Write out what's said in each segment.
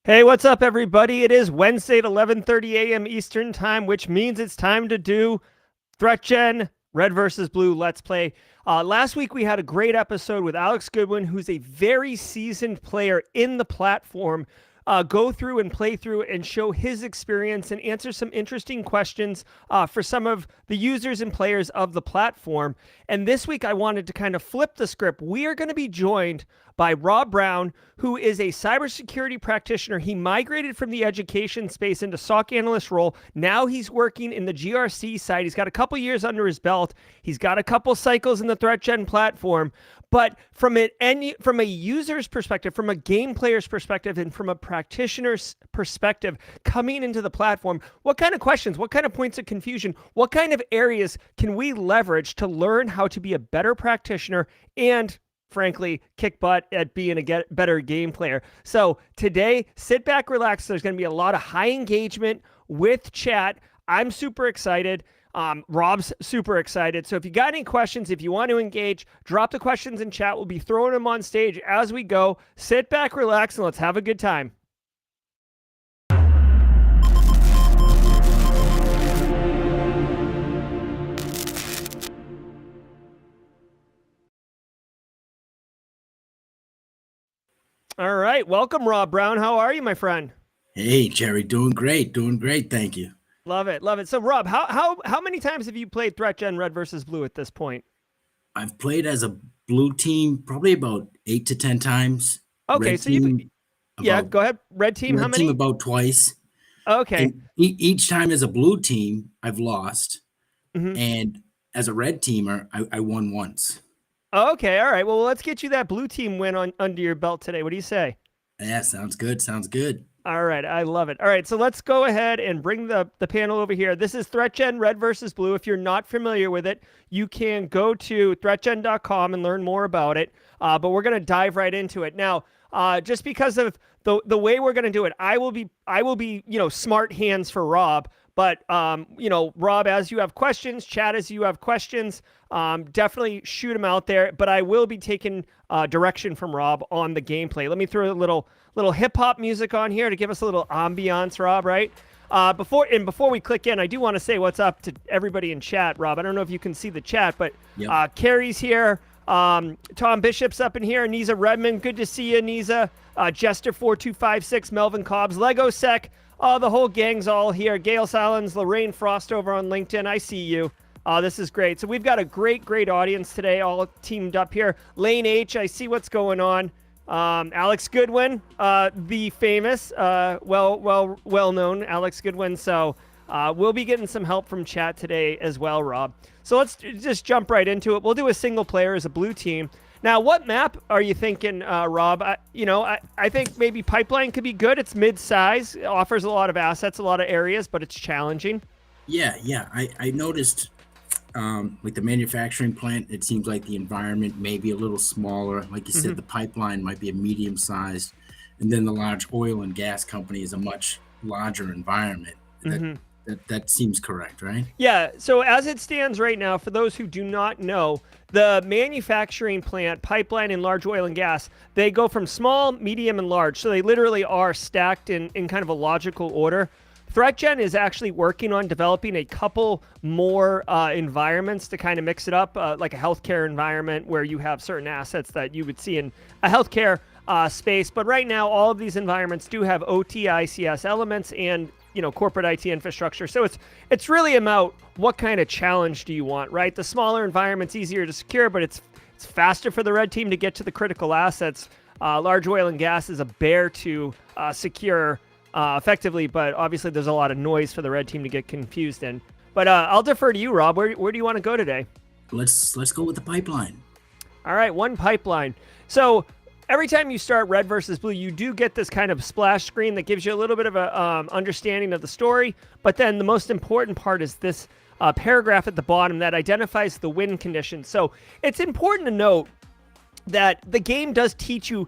Hey, what's up, everybody? It is Wednesday at 11:30 a.m. Eastern Time, which means it's time to do ThreatGEN Red versus Blue Let's Play. Last week, we had a great episode with Alex Goodwin, who's a very seasoned player in the platform, go through and play through and show his experience and answer some interesting questions for some of the users and players of the platform. And this week, I wanted to kind of flip the script. We are going to be joined by Rob Brown, who is a cybersecurity practitioner. He migrated from the education space into SOC analyst role. Now he's working in the GRC side. He's got a couple years under his belt. He's got a couple cycles in the ThreatGEN platform. But from a user's perspective, from a game player's perspective, and from a practitioner's perspective, coming into the platform, what kind of questions, what kind of points of confusion, what kind of areas can we leverage to learn how to be a better practitioner and, frankly, kick butt at being a better game player? So today, sit back, relax. There's going to be a lot of high engagement with chat. I'm super excited. Rob's super excited. So if you got any questions, if you want to engage, drop the questions in chat. We'll be throwing them on stage as we go. Sit back, relax, and let's have a good time. All right. Welcome, Rob Brown. How are you, my friend? Hey, Jerry. Doing great. Doing great. Thank you. Love it. Love it. So, Rob, how many times have you played ThreatGEN Red versus Blue at this point? I've played as a blue team probably about 8 to 10 times. Okay. Red So team, yeah, go ahead. Red team, how many? Red team about twice. Okay. And each time as a blue team, I've lost. Mhm. And as a red teamer, I won once. Okay. All right. Well, let's get you that blue team win under your belt today. What do you say? Yeah, sounds good. Sounds good. All right. I love it. All right. So let's go ahead and bring the panel over here. This is ThreatGEN Red versus Blue. If you're not familiar with it, you can go to threatgen.com and learn more about it. But we're going to dive right into it. Now, just because of the way we're going to do it, I will be, smart hands for Rob. But, Rob, as you have questions, chat as you have questions, definitely shoot them out there. But I will be taking direction from Rob on the gameplay. Let me throw a little hip hop music on here to give us a little ambiance, Rob, right? Before we click in, I do want to say what's up to everybody in chat, Rob. I don't know if you can see the chat, but yep. Carrie's here. Tom Bishop's up in here. Nisa Redmond, good to see you, Nisa. Jester4256, Melvin Cobbs, Lego Sec. Oh, the whole gang's all here. Gail Salins, Lorraine Frost over on LinkedIn. I see you. This is great. So we've got a great audience today, all teamed up here. Lane H, I see what's going on. Alex Goodwin, the famous, well-known Alex Goodwin. So we'll be getting some help from chat today as well, Rob. So let's just jump right into it. We'll do a single player as a blue team. Now, what map are you thinking, Rob? I think maybe Pipeline could be good. It's mid-size, offers a lot of assets, a lot of areas, but it's challenging. Yeah. I noticed, like the manufacturing plant, it seems like the environment may be a little smaller. Like you said, the Pipeline might be a medium-sized, and then the large oil and gas company is a much larger environment. That seems correct, right? Yeah. So as it stands right now, for those who do not know, the manufacturing plant, Pipeline, and large oil and gas, they go from small, medium, and large. So they literally are stacked in kind of a logical order. ThreatGEN is actually working on developing a couple more environments to kind of mix it up, like a healthcare environment where you have certain assets that you would see in a healthcare space. But right now, all of these environments do have OT, ICS elements and corporate IT infrastructure. So it's really about what kind of challenge do you want, right? The smaller environment's easier to secure, but it's faster for the red team to get to the critical assets. Large oil and gas is a bear to secure effectively, but obviously there's a lot of noise for the red team to get confused in. But I'll defer to you, Rob. Where do you want to go today? Let's go with the Pipeline. All right, one Pipeline. So every time you start red versus blue, you do get this kind of splash screen that gives you a little bit of a understanding of the story. But then the most important part is this paragraph at the bottom that identifies the win conditions. So it's important to note that the game does teach you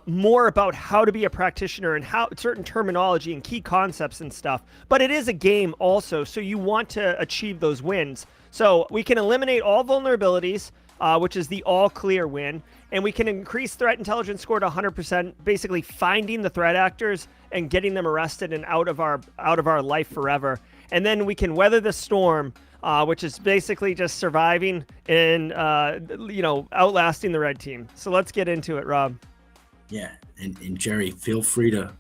more about how to be a practitioner and how certain terminology and key concepts and stuff. But it is a game also, so you want to achieve those wins. So we can eliminate all vulnerabilities, which is the all clear win, and we can increase threat intelligence score to 100%, basically finding the threat actors and getting them arrested and out of our life forever. And then we can weather the storm, which is basically just surviving and outlasting the red team. So let's get into it, Rob. Yeah, and Jerry, feel free to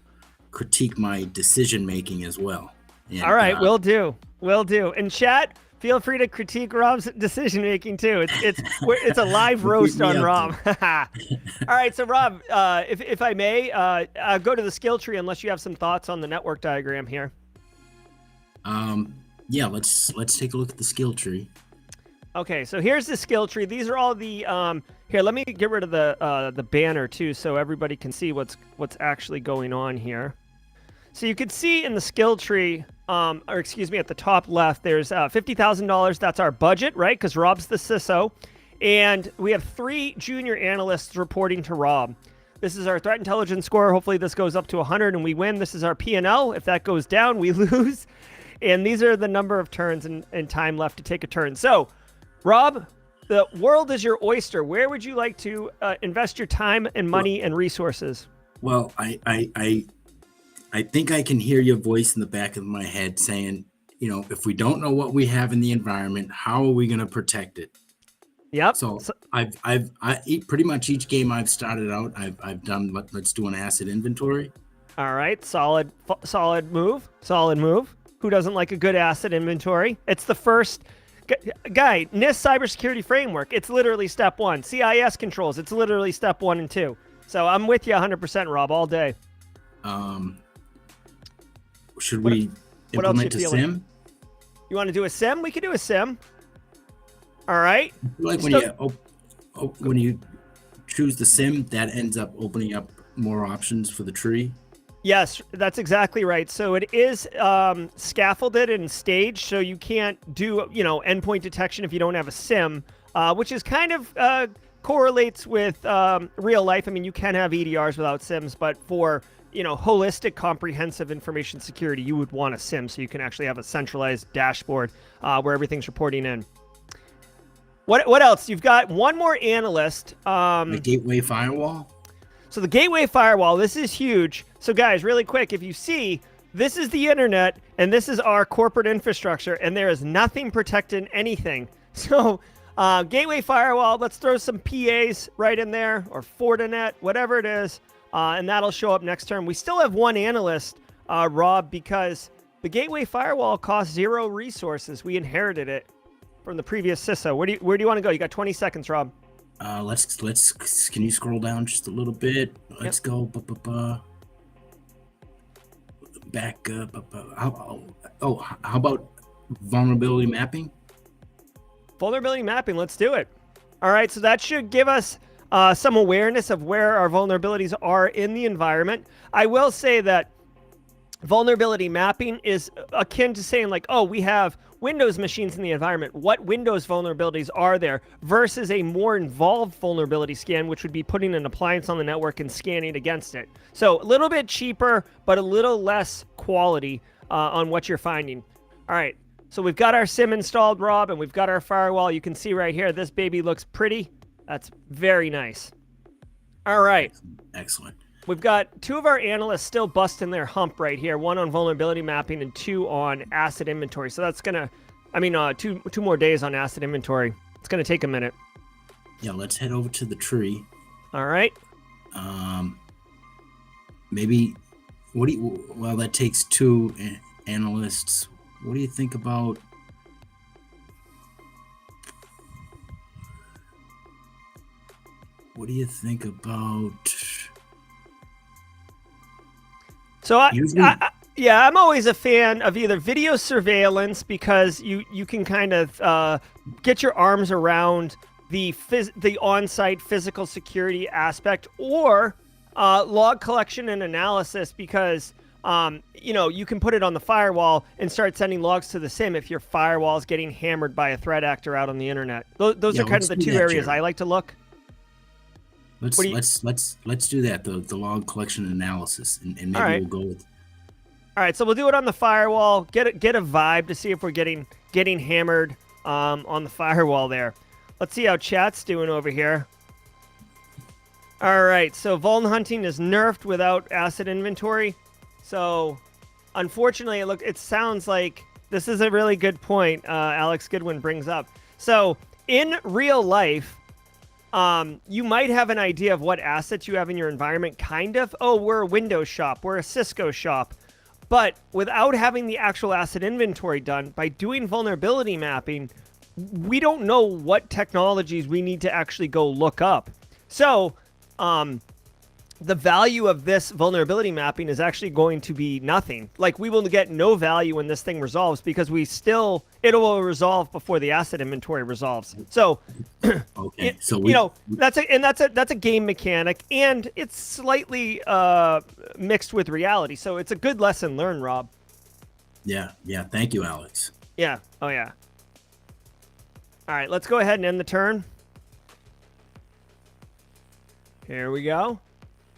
critique my decision making as well. And, all right, will do. And chat, feel free to critique Rob's decision making too. It's a live roast on Rob. All right, so Rob, if I may, go to the skill tree unless you have some thoughts on the network diagram here. Yeah, let's take a look at the skill tree. Okay, so here's the skill tree. These are all the here. Let me get rid of the banner too, so everybody can see what's actually going on here. So you can see in the skill tree, at the top left, there's $50,000. That's our budget, right? Because Rob's the CISO, and we have 3 junior analysts reporting to Rob. This is our threat intelligence score. Hopefully this goes up to 100 and we win. This is our P&L. If that goes down, we lose. And these are the number of turns and time left to take a turn. So, Rob, the world is your oyster. Where would you like to invest your time and money and resources? Well, I think I can hear your voice in the back of my head saying, if we don't know what we have in the environment, how are we going to protect it? Yep. So I've pretty much each game I've started out, I've done. Let's do an asset inventory. All right, solid move. Who doesn't like a good asset inventory? It's the first guy. NIST cybersecurity framework. It's literally step 1. CIS controls. It's literally step 1 and 2. So I'm with you 100%, Rob, all day. Should we implement a SIM? You want to do a SIM? We could do a SIM. All right. Like when you choose the SIM, that ends up opening up more options for the tree. Yes, that's exactly right. So it is scaffolded and staged, so you can't do endpoint detection if you don't have a SIM, which is kind of correlates with real life. I mean, you can have EDRs without SIMs, but for holistic, comprehensive information security, you would want a SIM so you can actually have a centralized dashboard where everything's reporting in. What else? You've got one more analyst. The gateway firewall. So the gateway firewall, this is huge. So guys, really quick, if you see, this is the internet and this is our corporate infrastructure and there is nothing protecting anything. So gateway firewall, let's throw some PAs right in there or Fortinet, whatever it is. And that'll show up next turn. We still have one analyst, Rob, because the gateway firewall costs 0 resources. We inherited it from the previous CISO. Where do you want to go? You got 20 seconds, Rob. Let's can you scroll down just a little bit? Let's go back up. How about vulnerability mapping? Vulnerability mapping, let's do it. All right, so that should give us some awareness of where our vulnerabilities are in the environment. I will say that vulnerability mapping is akin to saying like, oh, we have Windows machines in the environment. What Windows vulnerabilities are there versus a more involved vulnerability scan, which would be putting an appliance on the network and scanning against it. So a little bit cheaper, but a little less quality on what you're finding. All right, so we've got our SIM installed, Rob, and we've got our firewall. You can see right here, this baby looks pretty. That's very nice. All right. Excellent. We've got 2 of our analysts still busting their hump right here. 1 on vulnerability mapping and 2 on asset inventory. So that's gonna, two more days on asset inventory. It's gonna take a minute. Yeah, let's head over to the tree. All right. Maybe. Well, that takes 2 analysts. What do you think about? So I'm always a fan of either video surveillance because you can kind of get your arms around the on-site physical security aspect, or log collection and analysis, because you can put it on the firewall and start sending logs to the SIM if your firewall is getting hammered by a threat actor out on the internet. Those are kind of the two areas I like to look. Let's do that. The log collection and maybe we'll go with. All right, so we'll do it on the firewall. Get a vibe to see if we're getting hammered on the firewall there. Let's see how chat's doing over here. All right, so vuln hunting is nerfed without asset inventory. So, unfortunately, it sounds like this is a really good point Alex Goodwin brings up. So, in real life, you might have an idea of what assets you have in your environment, kind of. Oh, we're a Windows shop. We're a Cisco shop. But without having the actual asset inventory done, by doing vulnerability mapping, we don't know what technologies we need to actually go look up. So, the value of this vulnerability mapping is actually going to be nothing. Like, we will get no value when this thing resolves, because it will resolve before the asset inventory resolves. So, okay. That's a game mechanic, and it's slightly mixed with reality. So it's a good lesson learned, Rob. Yeah. Thank you, Alex. Yeah. Oh yeah. All right, let's go ahead and end the turn. Here we go.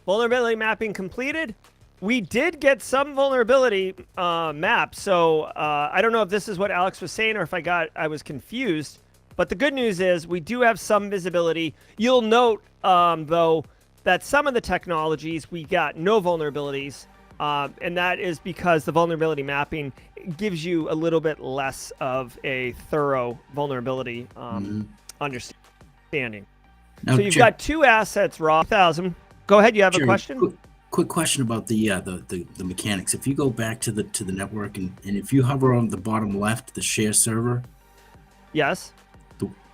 Vulnerability mapping completed. We did get some vulnerability maps, so I don't know if this is what Alex was saying or if I was confused. But the good news is we do have some visibility. You'll note, though, that some of the technologies we got no vulnerabilities, and that is because the vulnerability mapping gives you a little bit less of a thorough vulnerability understanding. Now, so you've got two assets, Rob. 1,000. Go ahead. You have a question? Quick question about the mechanics. If you go back to the network and if you hover on the bottom left, the share server. Yes.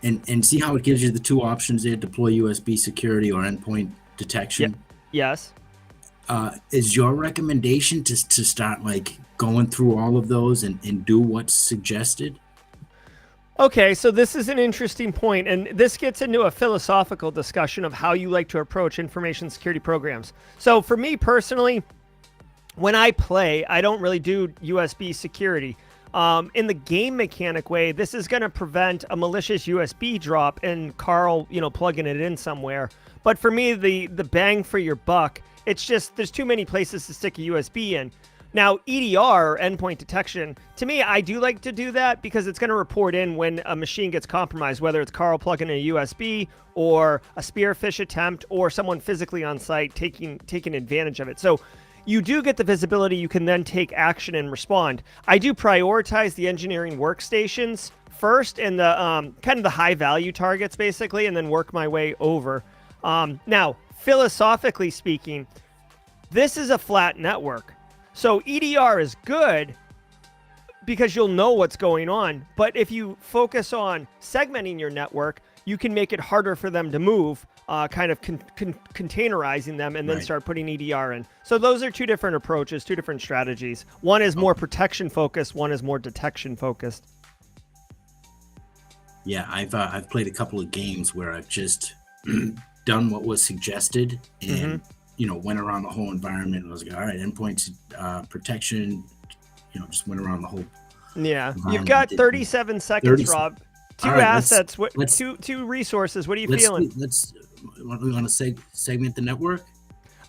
And see how it gives you the two options there: deploy USB security or endpoint detection. Yes. Is your recommendation to start like going through all of those and do what's suggested? Okay, so this is an interesting point, and this gets into a philosophical discussion of how you like to approach information security programs. So for me personally, when I play, I don't really do USB security. In the game mechanic way, this is going to prevent a malicious USB drop and Carl, plugging it in somewhere. But for me, the bang for your buck, it's just there's too many places to stick a USB in. Now, EDR, endpoint detection, to me, I do like to do that because it's going to report in when a machine gets compromised, whether it's Carl plugging in a USB or a spearfish attempt or someone physically on site taking advantage of it. So you do get the visibility. You can then take action and respond. I do prioritize the engineering workstations first and the kind of the high value targets, basically, and then work my way over. Now, philosophically speaking, this is a flat network. So EDR is good because you'll know what's going on. But if you focus on segmenting your network, you can make it harder for them to move, kind of containerizing them and then start putting EDR in. So those are two different approaches, two different strategies. One is more protection focused. One is more detection focused. Yeah, I've played a couple of games where I've just done what was suggested and went around the whole environment and was like, all right, endpoint protection, just went around the whole. Yeah, you've got 37 seconds, Rob. Two assets, two resources. What are you feeling? We want to segment the network.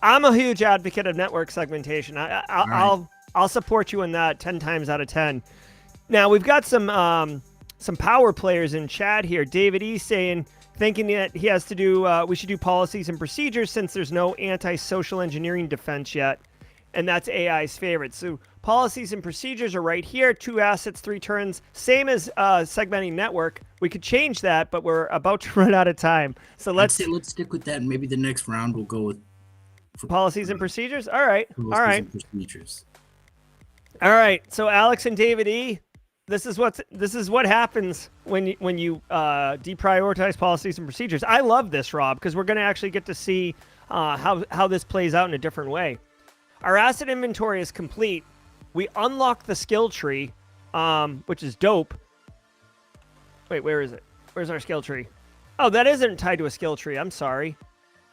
I'm a huge advocate of network segmentation. I'll support you in that 10 times out of 10. Now we've got some power players in chat here. David E thinking that he has to do, we should do policies and procedures since there's no anti-social engineering defense yet, and that's AI's favorite. So policies and procedures are right here. 2 assets, 3 turns, same as segmenting network. We could change that, but we're about to run out of time. So let's stick with that, and maybe the next round we'll go with policies and procedures. All right. And procedures. All right. So Alex and David E. This is what happens when you deprioritize policies and procedures. I love this, Rob, because we're going to actually get to see how this plays out in a different way. Our asset inventory is complete. We unlock the skill tree, which is dope. Wait, where is it? Where's our skill tree? Oh, that isn't tied to a skill tree. I'm sorry.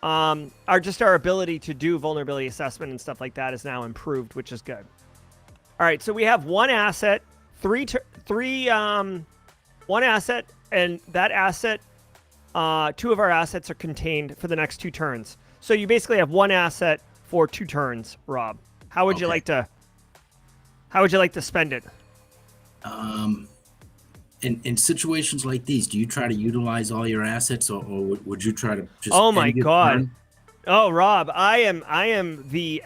Our ability to do vulnerability assessment and stuff like that is now improved, which is good. All right, so we have one asset, one asset, and that asset, two of our assets are contained for the next 2 turns. So you basically have one asset for 2 turns, Rob. How would you like to spend it? In situations like these, do you try to utilize all your assets, or would you try to just? Oh my God! Oh, Rob, I am the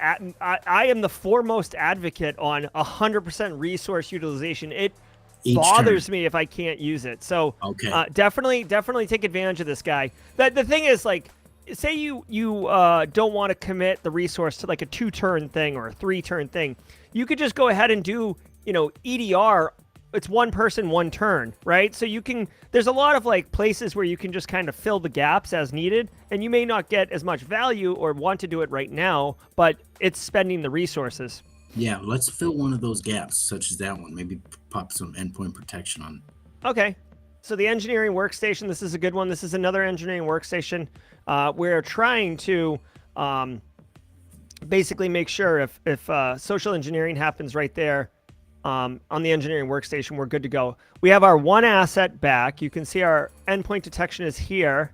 foremost advocate on 100% resource utilization. It bothers me if I can't use it. So definitely take advantage of this guy. The thing is, like, say you don't want to commit the resource to like a 2-turn thing or a 3-turn thing. You could just go ahead and do, EDR. It's 1 person, 1 turn, right? So there's a lot of like places where you can just kind of fill the gaps as needed, and you may not get as much value or want to do it right now, but it's spending the resources. Yeah, let's fill one of those gaps, such as that one. Maybe pop some endpoint protection on. Okay. So the engineering workstation, this is a good one. This is another engineering workstation. We're trying to basically make sure if social engineering happens right there, on the engineering workstation, we're good to go. We have our one asset back. You can see our endpoint detection is here.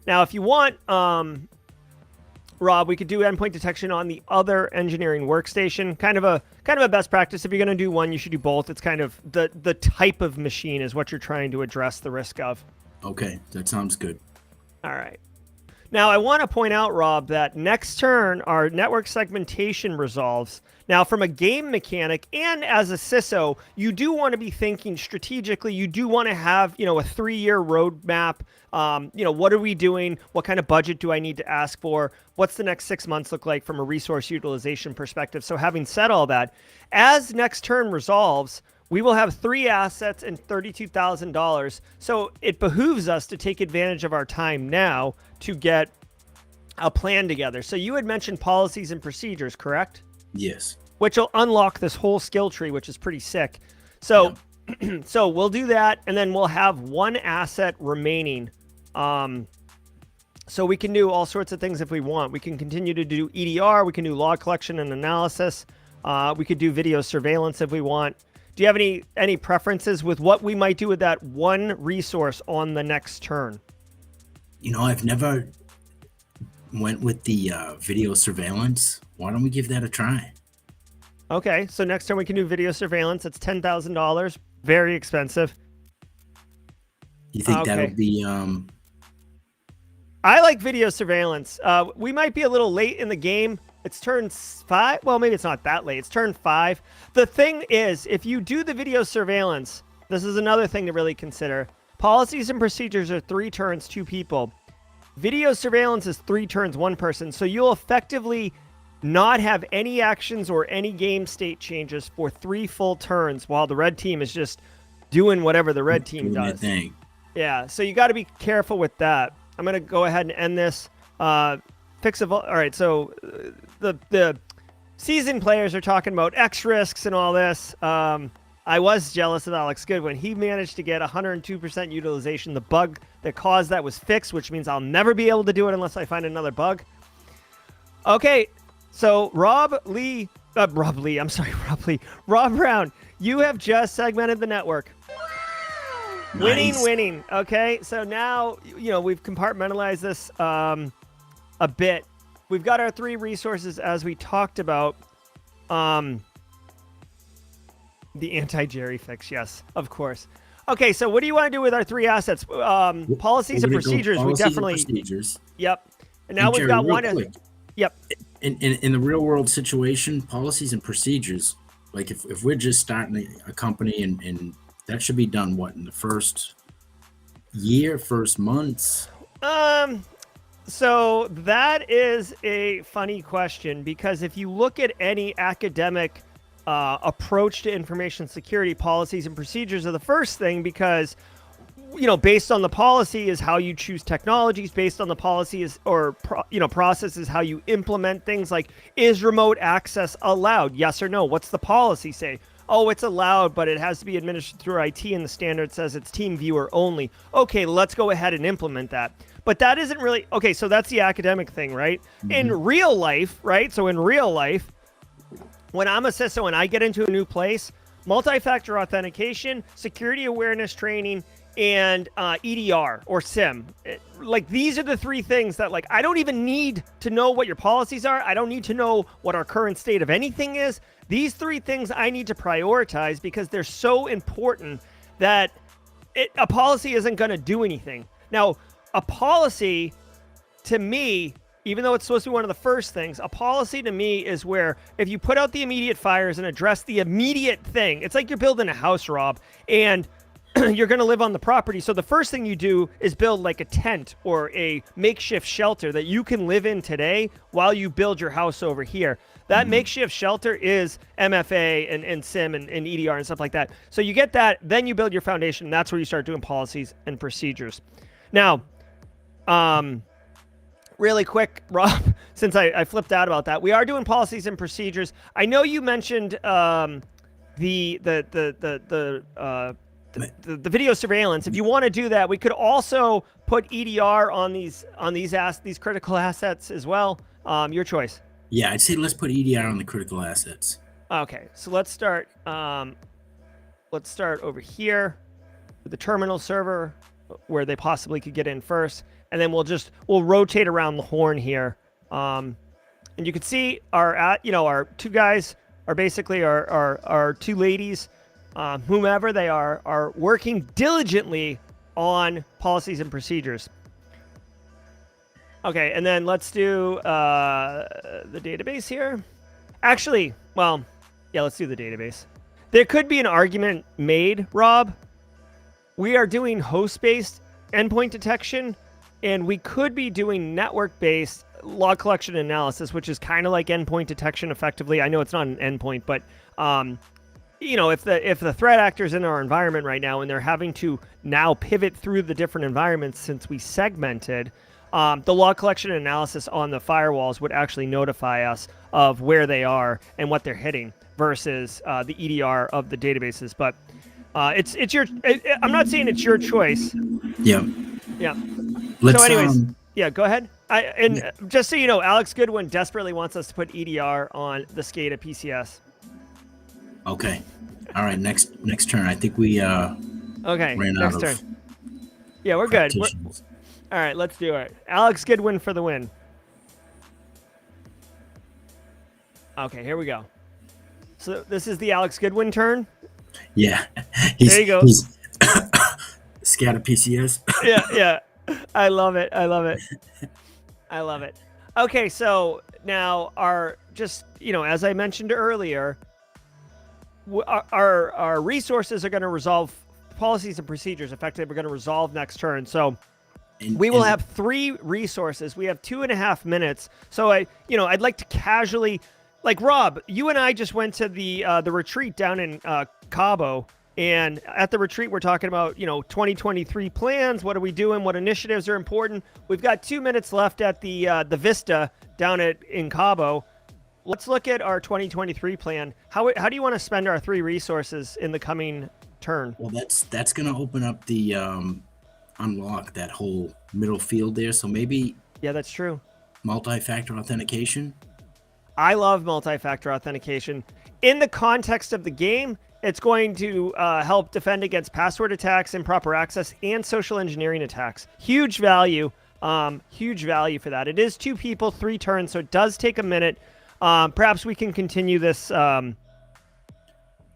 Now, if you want, Rob, we could do endpoint detection on the other engineering workstation. Kind of a best practice. If you're going to do one, you should do both. It's kind of the type of machine is what you're trying to address the risk of. Okay, that sounds good. All right. Now, I want to point out, Rob, that next turn, our network segmentation resolves. Now, from a game mechanic and as a CISO, you do want to be thinking strategically. You do want to have, a 3-year roadmap. What are we doing? What kind of budget do I need to ask for? What's the next 6 months look like from a resource utilization perspective? So having said all that, as next turn resolves, we will have 3 assets and $32,000. So it behooves us to take advantage of our time now to get a plan together. So you had mentioned policies and procedures, correct? Yes. Which will unlock this whole skill tree, which is pretty sick. So, so we'll do that, and then we'll have 1 asset remaining. So we can do all sorts of things if we want. We can continue to do EDR. We can do log collection and analysis. We could do video surveillance if we want. Do you have any preferences with what we might do with that 1 resource on the next turn? I've never went with the video surveillance. Why don't we give that a try? Okay, so next turn we can do video surveillance. It's $10,000. Very expensive. You think that'll be... I like video surveillance. We might be a little late in the game. It's turn 5. Well, maybe it's not that late. It's turn 5. The thing is, if you do the video surveillance, this is another thing to really consider. Policies and procedures are 3 turns, 2 people. Video surveillance is 3 turns, 1 person. So you'll effectively not have any actions or any game state changes for 3 full turns while the red team is just doing whatever the red team does. Yeah, so you got to be careful with that. I'm going to go ahead and end this. All right, so the seasoned players are talking about X risks and all this. I was jealous of Alex Goodwin. He managed to get 102% utilization. The bug that caused that was fixed, which means I'll never be able to do it unless I find another bug. Okay, so Rob Brown, you have just segmented the network. Nice. Winning. Okay, so now, we've compartmentalized this a bit. We've got our 3 resources as we talked about. The anti-Jerry fix, yes, of course. Okay, so what do you want to do with our 3 assets? Policies and procedures. We definitely. Procedures. Yep. And now we've got one. Yep. In the real world situation, policies and procedures. Like if we're just starting a company and that should be done in the first year, first months. So that is a funny question, because if you look at any academic approach to information security, policies and procedures are the first thing, because based on the policy is how you choose technologies, based on the policy is processes how you implement things. Like, is remote access allowed? Yes or no? What's the policy say? oh, it's allowed, but it has to be administered through IT, and the standard says it's team viewer only. Okay, let's go ahead and implement that. But that isn't really, okay, so that's the academic thing, right? In real life, right? So in real life, when I'm a CISO and I get into a new place, multi-factor authentication, security awareness training, and EDR or SIM. Like, these are the three things that, like, I don't even need to know what your policies are. I don't need to know what our current state of anything is. These three things I need to prioritize because they're so important that a policy isn't going to do anything. Now, a policy, to me, even though it's supposed to be one of the first things, a policy to me is where if you put out the immediate fires and address the immediate thing, it's like you're building a house, Rob, and you're going to live on the property. So the first thing you do is build like a tent or a makeshift shelter that you can live in today while you build your house over here. That makeshift shelter is MFA and SIM and EDR and stuff like that. So you get that, then you build your foundation. And that's where you start doing policies and procedures. Now, really quick, Rob, since I flipped out about that, we are doing policies and procedures. I know you mentioned the video surveillance. If you want to do that, we could also put EDR on these critical assets as well. Your choice. Yeah, I'd say let's put EDR on the critical assets. Okay, so let's start. Let's start over here with the terminal server, where they possibly could get in first, and then we'll rotate around the horn here. And you can see our two guys are basically our two ladies. Whomever they are working diligently on policies and procedures. Okay, and then let's do the database here. Actually, well, yeah, let's do the database. There could be an argument made, Rob. We are doing host-based endpoint detection, and we could be doing network-based log collection analysis, which is kind of like endpoint detection effectively. I know it's not an endpoint, but if the threat actor's in our environment right now and they're having to now pivot through the different environments since we segmented, the log collection analysis on the firewalls would actually notify us of where they are and what they're hitting versus the EDR of the databases. But it's your. I'm not saying it's your choice. Yeah. Yeah. Let's, so, anyways, yeah, go ahead. Just so you know, Alex Goodwin desperately wants us to put EDR on the SCADA PCS. Okay. All right. Next turn. I think we okay. ran Next out turn. of Yeah, we're good. All right, let's do it. Alex Goodwin for the win. Okay, here we go. So this is the Alex Goodwin turn. Yeah. There you go. He's SCADA PCS. Yeah. I love it. Okay, so now as I mentioned earlier, our resources are going to resolve policies and procedures. Effectively, we're going to resolve next turn. So we will have 3 resources. We have 2.5 minutes. So I'd like to casually, like, Rob, you and I just went to the retreat down in Cabo, and at the retreat we're talking about 2023 plans. What are we doing? What initiatives are important? We've got 2 minutes left at the Vista down in Cabo. Let's look at our 2023 plan. How do you want to spend our 3 resources in the coming turn? Well, that's going to open up the unlock that whole middle field there. So maybe. Yeah, that's true. Multi-factor authentication. I love multi-factor authentication. In the context of the game, it's going to help defend against password attacks, improper access, and social engineering attacks. Huge value for that. It is 2 people, 3 turns, so it does take a minute. Perhaps we can continue this. Yeah,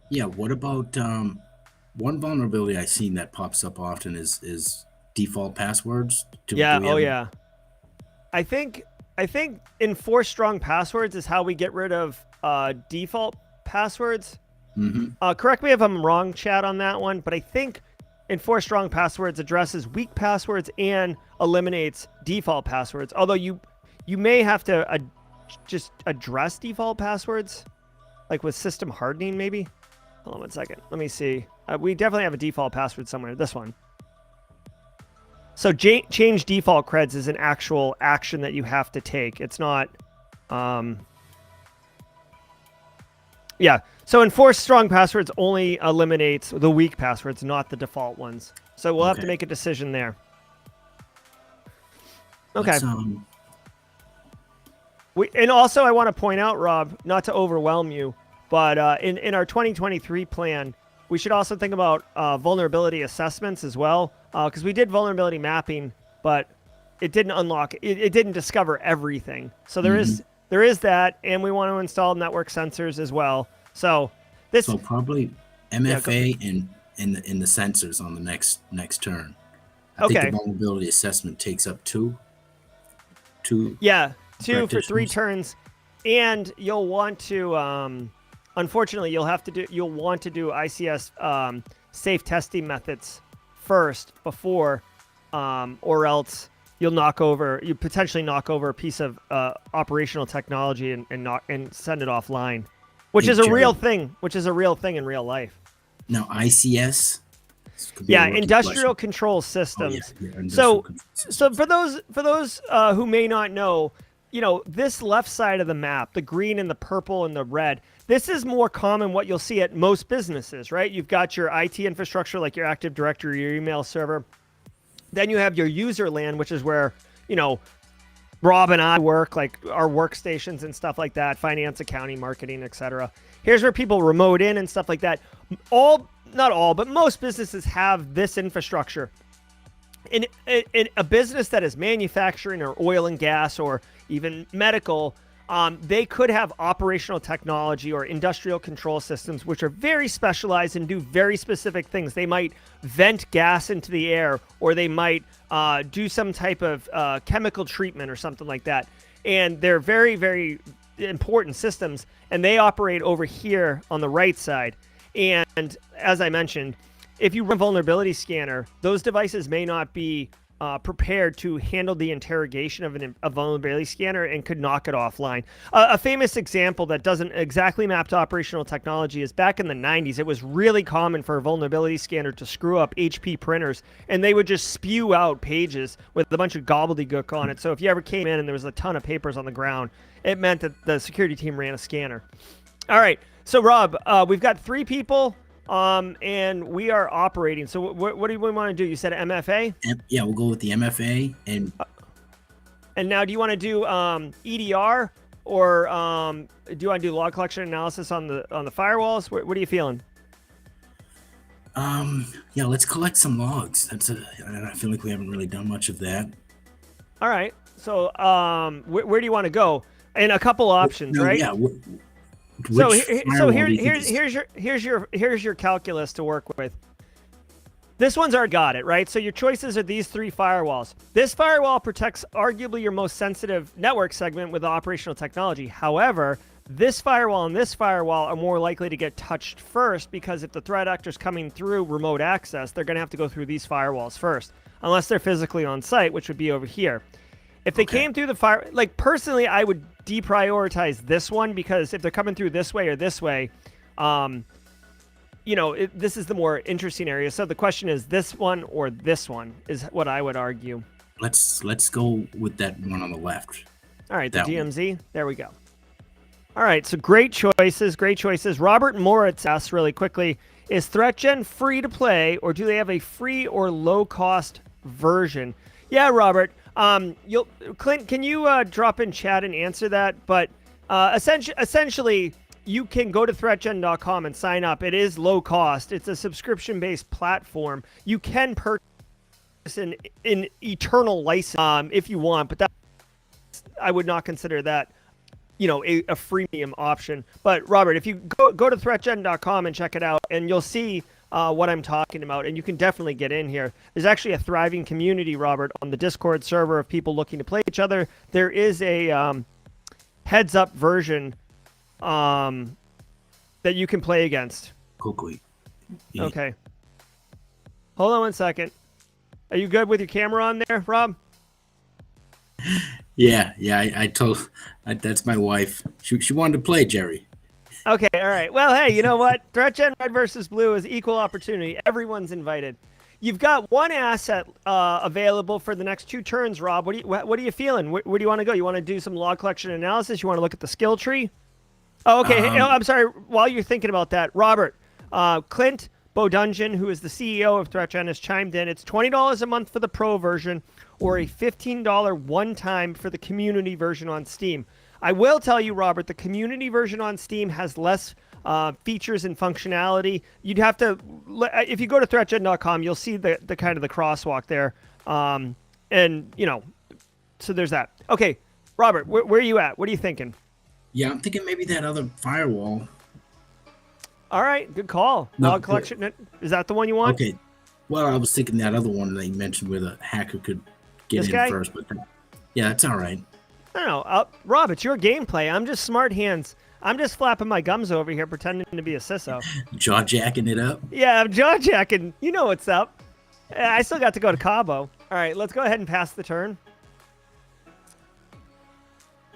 what about one vulnerability I've seen that pops up often is default passwords. Yeah. I think enforce strong passwords is how we get rid of default passwords. Mm-hmm. Correct me if I'm wrong, Chad, on that one, but I think enforce strong passwords addresses weak passwords and eliminates default passwords. Although you may have to just address default passwords, like with system hardening, maybe. Hold on 1 second. Let me see. We definitely have a default password somewhere. This one. So change default creds is an actual action that you have to take. It's not. Yeah. So enforce strong passwords only eliminates the weak passwords, not the default ones. So we'll have to make a decision there. Okay. And also, I want to point out, Rob, not to overwhelm you, but in our 2023 plan, we should also think about vulnerability assessments as well, because we did vulnerability mapping, but it didn't unlock, it didn't discover everything. So there is that, and we want to install network sensors as well. So this. So probably MFA and the sensors on the next turn. I think the vulnerability assessment takes up two. Yeah, 2 for 3 turns, and you'll want to. Unfortunately, you'll want to do ICS safe testing methods first before, or else you potentially knock over a piece of operational technology and send it offline, which is a real thing. Which is a real thing in real life. Now ICS. Yeah, industrial control systems. So for those who may not know, this left side of the map, the green and the purple and the red, this is more common what you'll see at most businesses, right? You've got your IT infrastructure, like your Active Directory, your email server. Then you have your user LAN, which is where, Rob and I work, like our workstations and stuff like that, finance, accounting, marketing, etc. Here's where people remote in and stuff like that. Not all, but most businesses have this infrastructure. In a business that is manufacturing or oil and gas or even medical, they could have operational technology or industrial control systems, which are very specialized and do very specific things. They might vent gas into the air, or they might do some type of chemical treatment or something like that. And they're very, very important systems, and they operate over here on the right side. And as I mentioned, if you run a vulnerability scanner, those devices may not be prepared to handle the interrogation of a vulnerability scanner and could knock it offline. A famous example that doesn't exactly map to operational technology is back in the 90s. It was really common for a vulnerability scanner to screw up HP printers, and they would just spew out pages with a bunch of gobbledygook on it. So if you ever came in and there was a ton of papers on the ground, it meant that the security team ran a scanner. All right. So, Rob, we've got 3 people, and we are operating. So what do we want to do? You said MFA? Yeah, we'll go with the MFA. And now do you want to do EDR, or do you want to do log collection analysis on the firewalls? What are you feeling? Yeah, let's collect some logs. I feel like we haven't really done much of that. All right. So where do you want to go? And a couple options, right? Yeah. Here's your calculus to work with. This one's already got it, right? So your choices are these 3 firewalls. This firewall protects arguably your most sensitive network segment with operational technology. However, this firewall and this firewall are more likely to get touched first, because if the threat actor's coming through remote access, they're going to have to go through these firewalls first, unless they're physically on site, which would be over here. If they came through the personally, I would deprioritize this one, because if they're coming through this way or this way, this is the more interesting area. So the question is this one or this one is what I would argue. Let's go with that one on the left. All right, the DMZ. One. There we go. All right, so great choices. Robert Moritz asks really quickly, is ThreatGEN free to play, or do they have a free or low cost version? Yeah, Robert. Clint, can you drop in chat and answer that? But essentially, you can go to ThreatGEN.com and sign up. It is low cost. It's a subscription-based platform. You can purchase an eternal license if you want, but I would not consider that, a freemium option. But Robert, if you go to ThreatGEN.com and check it out, and you'll see what I'm talking about, and you can definitely get in here. There's actually a thriving community, Robert, on the Discord server of people looking to play each other. There is a heads-up version that you can play against. Cool. Yeah. Okay. Hold on one second. Are you good with your camera on there, Rob? Yeah. I told that's my wife. She wanted to play, Jerry. Okay, all right. Well, hey, you know what? ThreatGEN Red versus Blue is equal opportunity. Everyone's invited. You've got one asset available for the next 2 turns, Rob. What are you feeling? Where do you want to go? You want to do some log collection analysis? You want to look at the skill tree? Oh, okay. Hey, I'm sorry. While you're thinking about that, Robert, Clint Bodungeon, who is the CEO of ThreatGEN, has chimed in. It's $20 a month for the pro version or a $15 one-time for the community version on Steam. I will tell you, Robert, the community version on Steam has less features and functionality. You'd have to, if you go to threatgen.com, you'll see the kind of the crosswalk there. And, you know, so there's that. Okay, Robert, where are you at? What are you thinking? Yeah, I'm thinking maybe that other firewall. All right, good call. No, Log collection, is that the one you want? Okay. Well, I was thinking that other one that you mentioned where the hacker could get This in guy? first, but yeah, that's all right. I don't know. Rob, it's your gameplay. I'm just smart hands. I'm just flapping my gums over here, pretending to be a CISO. Jaw jacking it up. Yeah, I'm jaw jacking. You know what's up. I still got to go to Cabo. All right, let's go ahead and pass the turn.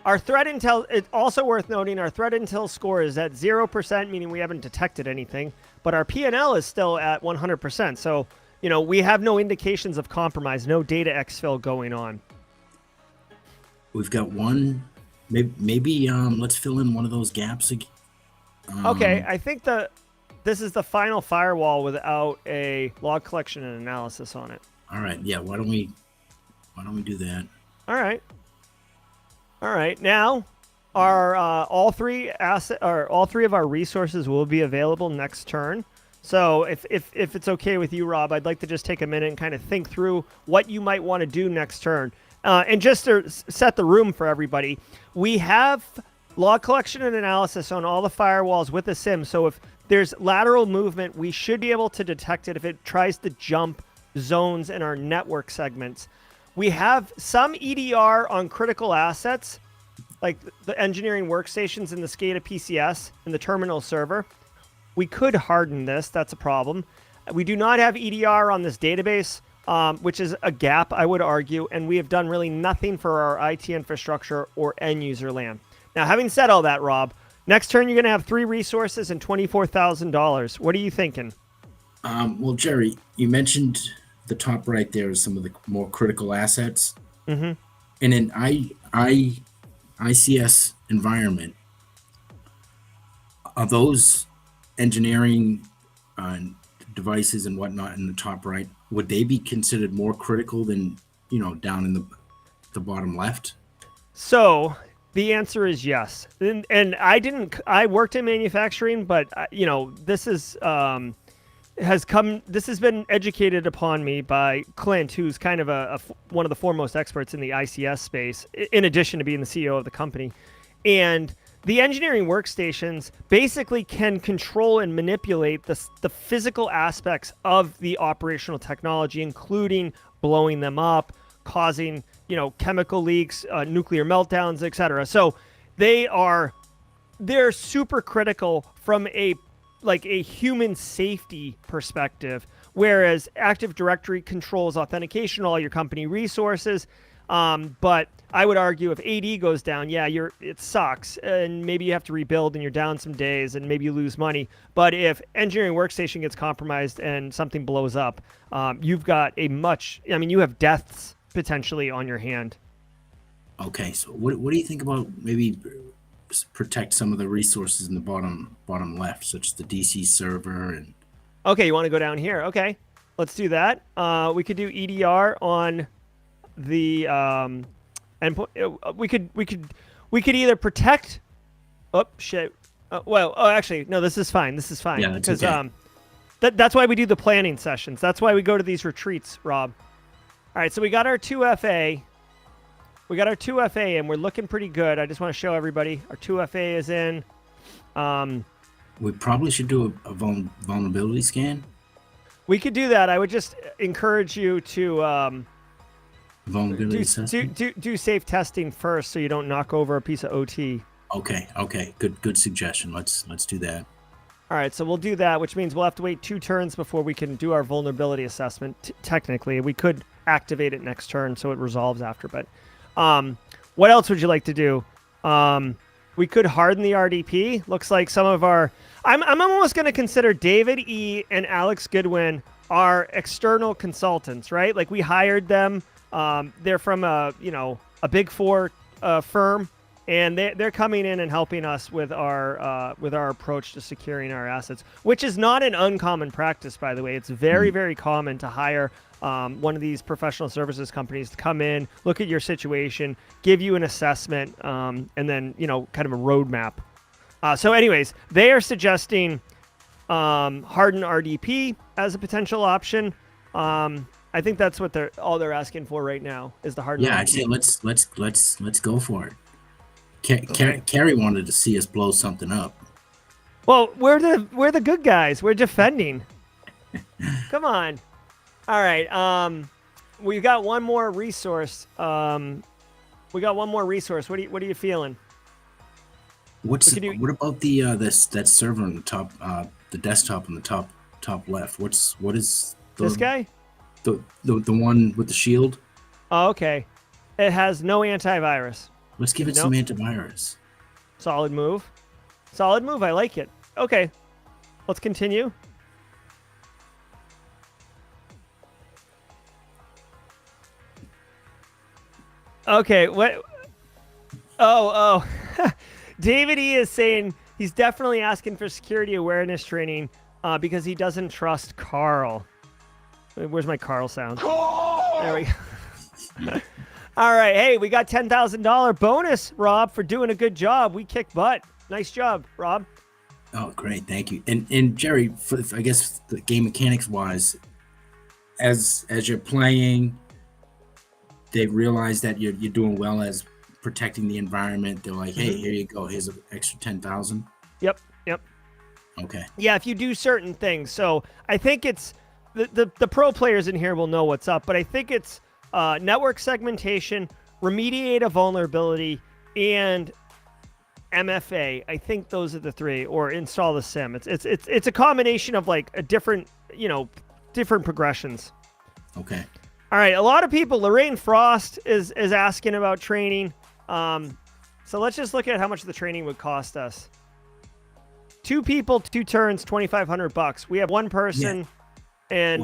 Our threat intel, it's also worth noting, our threat intel score is at 0%, meaning we haven't detected anything, but our P&L is still at 100%. So, you know, we have no indications of compromise, no data exfil going on. We've got one. Maybe let's fill in one of those gaps again. Okay, I think this is the final firewall without a log collection and analysis on it. All right, yeah. Why don't we do that? All right. All right. Now, our all three of our resources will be available next turn. So if it's okay with you, Rob, I'd like to just take a minute and kind of think through what you might want to do next turn. And just to set the room for everybody, we have log collection and analysis on all the firewalls with a SIM. So if there's lateral movement, we should be able to detect it if it tries to jump zones in our network segments. We have some EDR on critical assets, like the engineering workstations and the SCADA PCS and the terminal server. We could harden this. That's a problem. We do not have EDR on this database, which is a gap, I would argue, and we have done really nothing for our IT infrastructure or end user LAN. Now, having said all that, Rob, next turn you're going to have 3 resources and $24,000. What are you thinking? Well, Jerry, you mentioned the top right there is some of the more critical assets. Mm-hmm. And in ICS environment, are those engineering devices and whatnot in the top right, would they be considered more critical than, you know, down in the bottom left? So the answer is yes. And I worked in manufacturing, but you know, this is this has been educated upon me by Clint, who's kind of one of the foremost experts in the ICS space, in addition to being the CEO of the company. And the engineering workstations basically can control and manipulate the physical aspects of the operational technology, including blowing them up, causing, you know, chemical leaks, nuclear meltdowns, etc. So they're super critical from a human safety perspective, whereas Active Directory controls authentication, all your company resources. But I would argue if AD goes down, yeah, it sucks, and maybe you have to rebuild and you're down some days and maybe you lose money. But if engineering workstation gets compromised and something blows up, you've got you have deaths potentially on your hand. Okay, so what do you think about maybe protect some of the resources in the bottom left, such as the DC server and... Okay, you want to go down here? Okay, let's do that. We could do EDR on the endpoint. We could either protect. Oh shit. Actually, no. This is fine. This is fine. Yeah, because okay. That's why we do the planning sessions. That's why we go to these retreats, Rob. All right, so we got our 2FA. We got our 2FA, and we're looking pretty good. I just want to show everybody our 2FA is in. We probably should do a vulnerability scan. We could do that. I would just encourage you to vulnerability assessment. Do safe testing first, so you don't knock over a piece of OT. Okay. Good suggestion. Let's do that. All right, so we'll do that, which means we'll have to wait 2 turns before we can do our vulnerability assessment. Technically, we could activate it next turn, so it resolves after. But what else would you like to do? We could harden the RDP. Looks like some of our... I'm almost going to consider David E. and Alex Goodwin our external consultants, right? Like, we hired them. They're from a Big Four firm, and they're coming in and helping us with our approach to securing our assets, which is not an uncommon practice, by the way. It's very, very common to hire one of these professional services companies to come in, look at your situation, give you an assessment, and then, you know, kind of a roadmap. So anyways, they are suggesting harden RDP as a potential option. I think that's what they're asking for right now is the harden. Yeah, RDP. I'd say let's go for it. Carrie wanted to see us blow something up. Well, we're the good guys. We're defending. Come on. All right. We got one more resource. What are you feeling? What about the that server on the top, the desktop on the top left? What is This guy? The one with the shield? Oh, okay. It has no antivirus. Let's give it some antivirus. Solid move. Solid move. I like it. Okay. Let's continue. Okay. What? Oh. David E is saying he's definitely asking for security awareness training because he doesn't trust Carl. Where's my Carl sound? Carl! There we go. All right. Hey, we got $10,000 bonus, Rob, for doing a good job. We kicked butt. Nice job, Rob. Oh, great. Thank you. And Jerry, I guess the game mechanics wise, as you're playing, they realize that you're doing well as protecting the environment. They're like, hey, here you go. Here's an extra 10,000. Yep. Okay. Yeah, if you do certain things. So I think it's the pro players in here will know what's up, but I think it's network segmentation, remediate a vulnerability, and MFA. I think those are the three, or install the SIM. It's a combination of like a different progressions. Okay. All right. A lot of people, Lorraine Frost is asking about training. So let's just look at how much the training would cost us. 2 people, 2 turns, $2,500. We have 1 person, and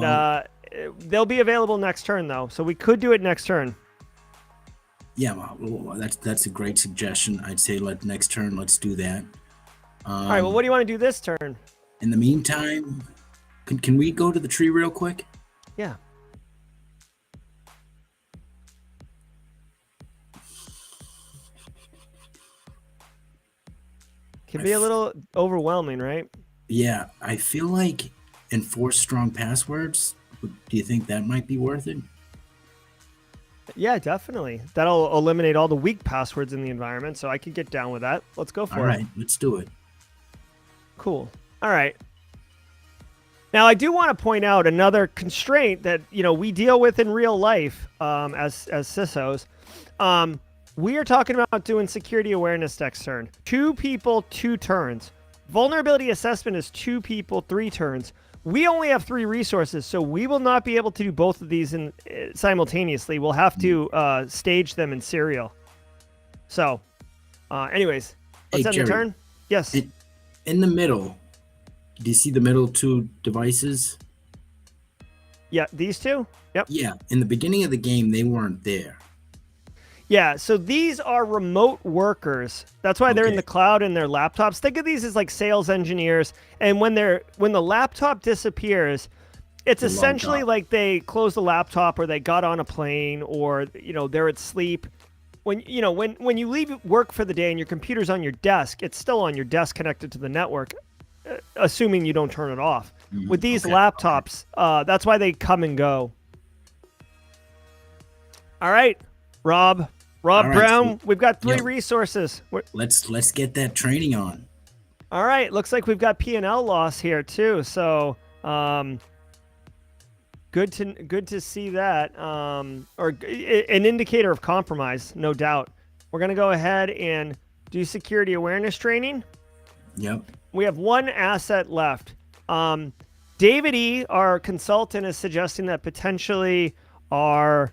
they'll be available next turn though, so we could do it next turn. Yeah, well, that's a great suggestion. I'd say next turn, let's do that. All right. Well, what do you want to do this turn? In the meantime, can we go to the tree real quick? Yeah. Can be a little overwhelming, right? Yeah, I feel like enforce strong passwords. Do you think that might be worth it? Yeah, definitely. That'll eliminate all the weak passwords in the environment, so I could get down with that. Let's go for it. All right, let's do it. Cool. All right. Now, I do want to point out another constraint that we deal with in real life as CISOs. We are talking about doing security awareness next turn. 2 people, 2 turns. Vulnerability assessment is 2 people, 3 turns. We only have 3 resources, so we will not be able to do both of these simultaneously. We'll have to stage them in serial. So, anyways, let's end the turn. Yes. In the middle, do you see the middle 2 devices? Yeah, these 2? Yep. Yeah, in the beginning of the game, they weren't there. Yeah, so these are remote workers. That's why they're in the cloud in their laptops. Think of these as like sales engineers. And when the laptop disappears, it's essentially like they closed the laptop or they got on a plane or they're at sleep. When you leave work for the day and your computer's on your desk, it's still on your desk connected to the network, assuming you don't turn it off. With these laptops, that's why they come and go. All right, Rob Brown, we've got 3 resources. Let's get that training on. All right, looks like we've got P&L loss here too. So, good to see that. Or an indicator of compromise, no doubt. We're gonna go ahead and do security awareness training. Yep. We have 1 asset left. David E, our consultant, is suggesting that potentially our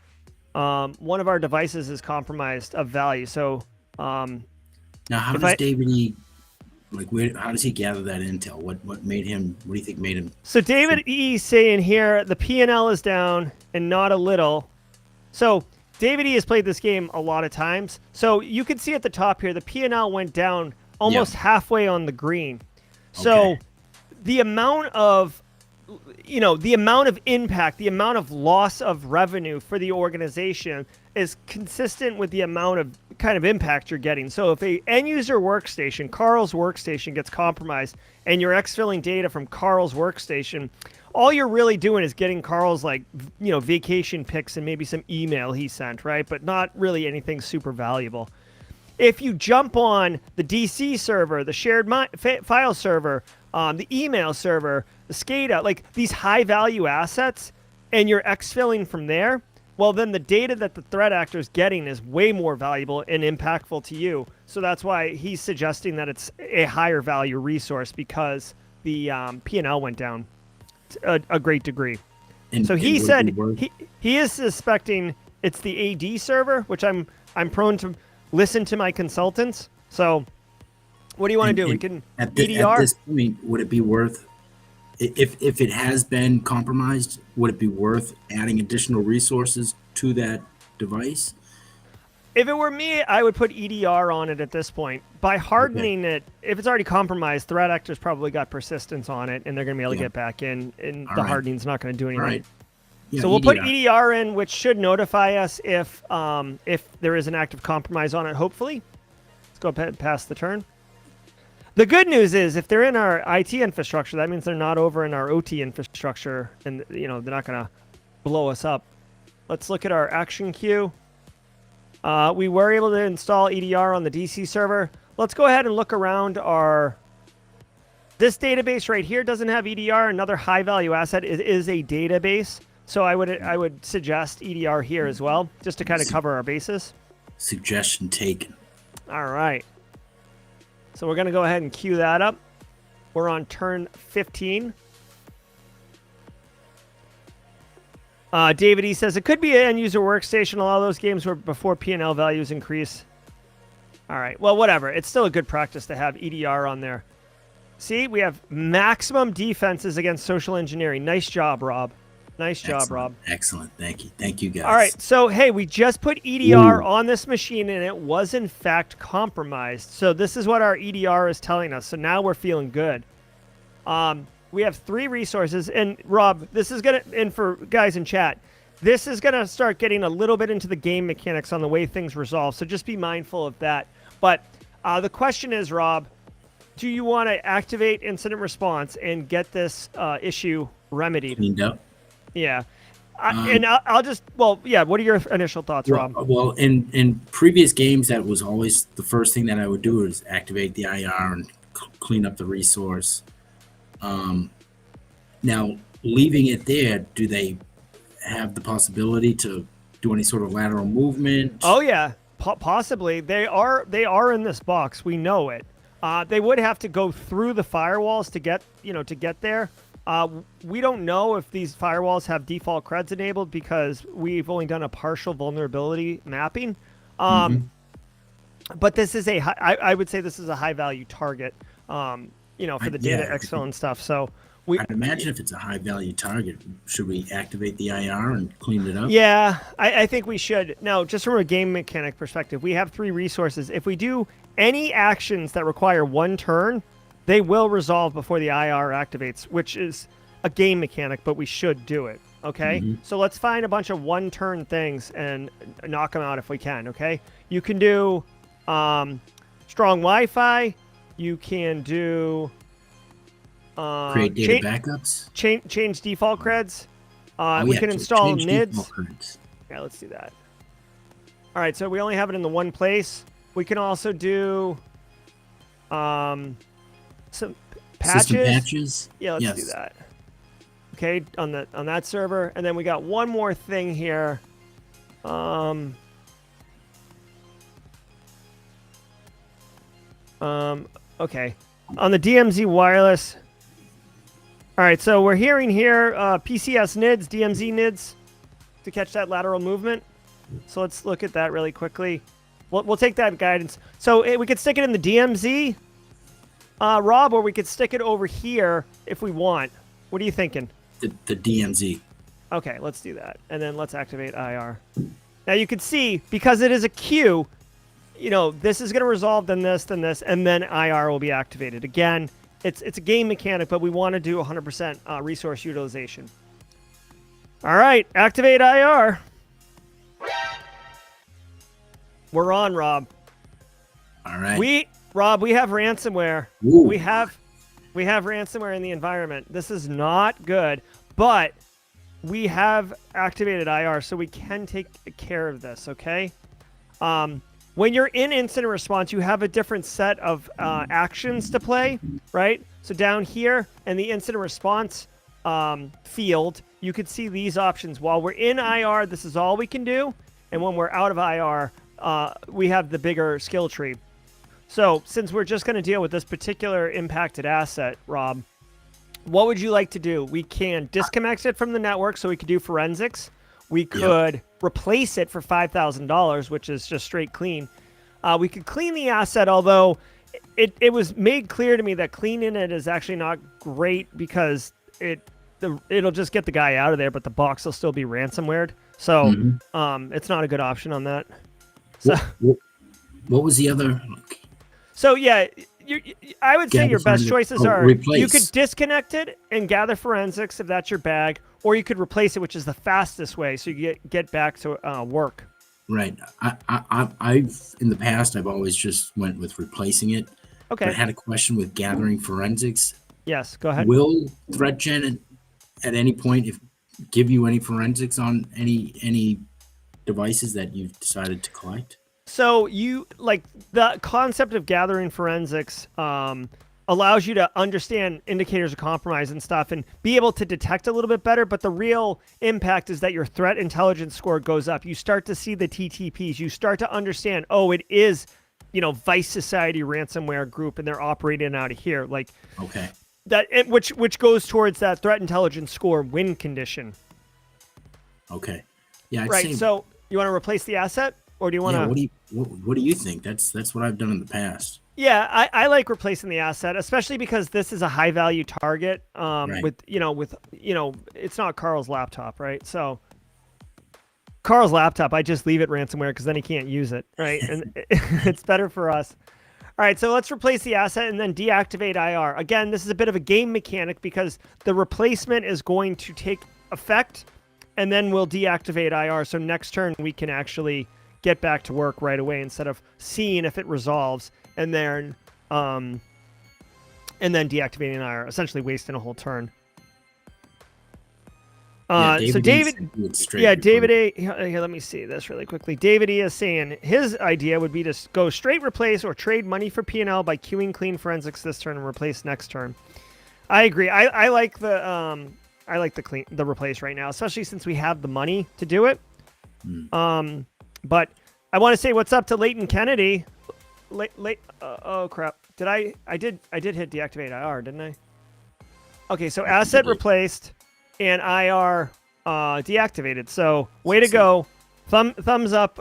one of our devices is compromised of value. So now, how does David E, how does he gather that intel? What made him? What do you think made him? So David E saying here the P&L is down and not a little. So David E has played this game a lot of times. So you can see at the top here, the P&L went down almost halfway on the green. So the amount of, the amount of impact, the amount of loss of revenue for the organization is consistent with the amount of kind of impact you're getting. So if a end user workstation, Carl's workstation, gets compromised and you're exfilling data from Carl's workstation, all you're really doing is getting Carl's vacation pics and maybe some email he sent, right? But not really anything super valuable. If you jump on the DC server, the shared file server, the email server, the SCADA, like these high value assets, and you're exfilling from there, well, then the data that the threat actor is getting is way more valuable and impactful to you. So that's why he's suggesting that it's a higher value resource, because the P&L went down a great degree. So he said he is suspecting it's the AD server, which I'm prone to listen to my consultants. So what do you want to do? We can EDR? At this point, would it be worth, if it has been compromised, would it be worth adding additional resources to that device? If it were me, I would put EDR on it at this point. By hardening it, if it's already compromised, threat actors probably got persistence on it, and they're going to be able to get back in, and the hardening's not going to do anything. Yeah, so we'll put EDR in, which should notify us if there is an active compromise on it, hopefully. Let's go ahead and pass the turn. The good news is, if they're in our IT infrastructure, that means they're not over in our OT infrastructure, and they're not going to blow us up. Let's look at our action queue. We were able to install EDR on the DC server. Let's go ahead and look around this database right here doesn't have EDR. Another high value asset is a database. So I would suggest EDR here as well, just to kind of cover our bases. Suggestion taken. All right. So we're going to go ahead and queue that up. We're on turn 15. David E says it could be an end user workstation. A lot of those games were before P&L values increase. All right. Well, whatever. It's still a good practice to have EDR on there. See, we have maximum defenses against social engineering. Nice job, Rob. Nice job, Rob. Excellent. Thank you. Thank you, guys. All right. So, hey, we just put EDR on this machine, and it was, in fact, compromised. So this is what our EDR is telling us. So now we're feeling good. We have 3 resources. And, Rob, this is going to, and for guys in chat, this is going to start getting a little bit into the game mechanics on the way things resolve. So just be mindful of that. But the question is, Rob, do you want to activate incident response and get this issue remedied? Cleaned up? Yeah. And I'll just, what are your initial thoughts, Rob? Well, in previous games, that was always the first thing that I would do, is activate the IR and clean up the resource. Now, leaving it there, do they have the possibility to do any sort of lateral movement? Oh, yeah, possibly. They are in this box. We know it. They would have to go through the firewalls to get there. We don't know if these firewalls have default creds enabled, because we've only done a partial vulnerability mapping. But this is I would say this is a high value target, for the data exfil and stuff. So I'd imagine if it's a high value target, should we activate the IR and clean it up? Yeah, I think we should. Now, just from a game mechanic perspective, we have 3 resources. If we do any actions that require 1 turn, they will resolve before the IR activates, which is a game mechanic, but we should do it, okay? So let's find a bunch of 1-turn things and knock them out if we can, okay? You can do strong Wi-Fi. You can do... create data backups? Change default creds. We can install NIDs. Yeah, let's do that. All right, so we only have it in the one place. We can also do... some patches. System patches. Yeah, let's do that. Okay, on that server, and then we got one more thing here. Okay, on the DMZ wireless. All right, so we're hearing here PCS NIDs, DMZ NIDs to catch that lateral movement. So let's look at that really quickly. We'll take that guidance. So we could stick it in the DMZ. Rob, or we could stick it over here if we want. What are you thinking? The DMZ. Okay, let's do that. And then let's activate IR. Now you can see, because it is a queue, you know, this is going to resolve, then this, and then IR will be activated. Again, it's a game mechanic, but we want to do 100% resource utilization. All right, activate IR. We're on, Rob. All right. Rob, we have ransomware. Ooh. We have ransomware in the environment. This is not good, but we have activated IR, so we can take care of this, okay? When you're in incident response, you have a different set of actions to play, right? So down here in the incident response field, you could see these options. While we're in IR, this is all we can do. And when we're out of IR, we have the bigger skill tree. So since we're just going to deal with this particular impacted asset, Rob, what would you like to do? We can disconnect it from the network so we could do forensics. We could replace it for $5,000, which is just straight clean. We could clean the asset, although it was made clear to me that cleaning it is actually not great because it'll just get the guy out of there, but the box will still be ransomwared. So it's not a good option on that. So what was the other? So yeah, I would say your best choices are replace. You could disconnect it and gather forensics if that's your bag, or you could replace it, which is the fastest way, so you get back to work. Right. I've in the past I've always just went with replacing it. Okay. But I had a question with gathering forensics. Yes, go ahead. Will ThreatGEN at any point give you any forensics on any devices that you've decided to collect? So you like the concept of gathering forensics allows you to understand indicators of compromise and stuff and be able to detect a little bit better. But the real impact is that your threat intelligence score goes up. You start to see the TTPs. You start to understand, oh, it is, Vice Society ransomware group, and they're operating out of here. Like, okay, which goes towards that threat intelligence score win condition. Okay, yeah, right. So you want to replace the asset? Or do you want to? What do you think? That's what I've done in the past. Yeah, I like replacing the asset, especially because this is a high value target. Right. With it's not Carl's laptop, right? So Carl's laptop, I just leave it ransomware because then he can't use it, right? And it's better for us. All right, so let's replace the asset and then deactivate IR. Again, this is a bit of a game mechanic because the replacement is going to take effect, and then we'll deactivate IR. So next turn we can actually get back to work right away instead of seeing if it resolves and then deactivating IR, essentially wasting a whole turn. So David, David A. Here, let me see this really quickly. David E. is saying his idea would be to go straight replace or trade money for P&L by queuing clean forensics this turn and replace next turn. I agree. I like the replace right now, especially since we have the money to do it. But I want to say what's up to Leighton Kennedy. Oh crap! I did hit deactivate IR, didn't I? Okay, so asset replaced and IR deactivated. So way to go! Thumbs up.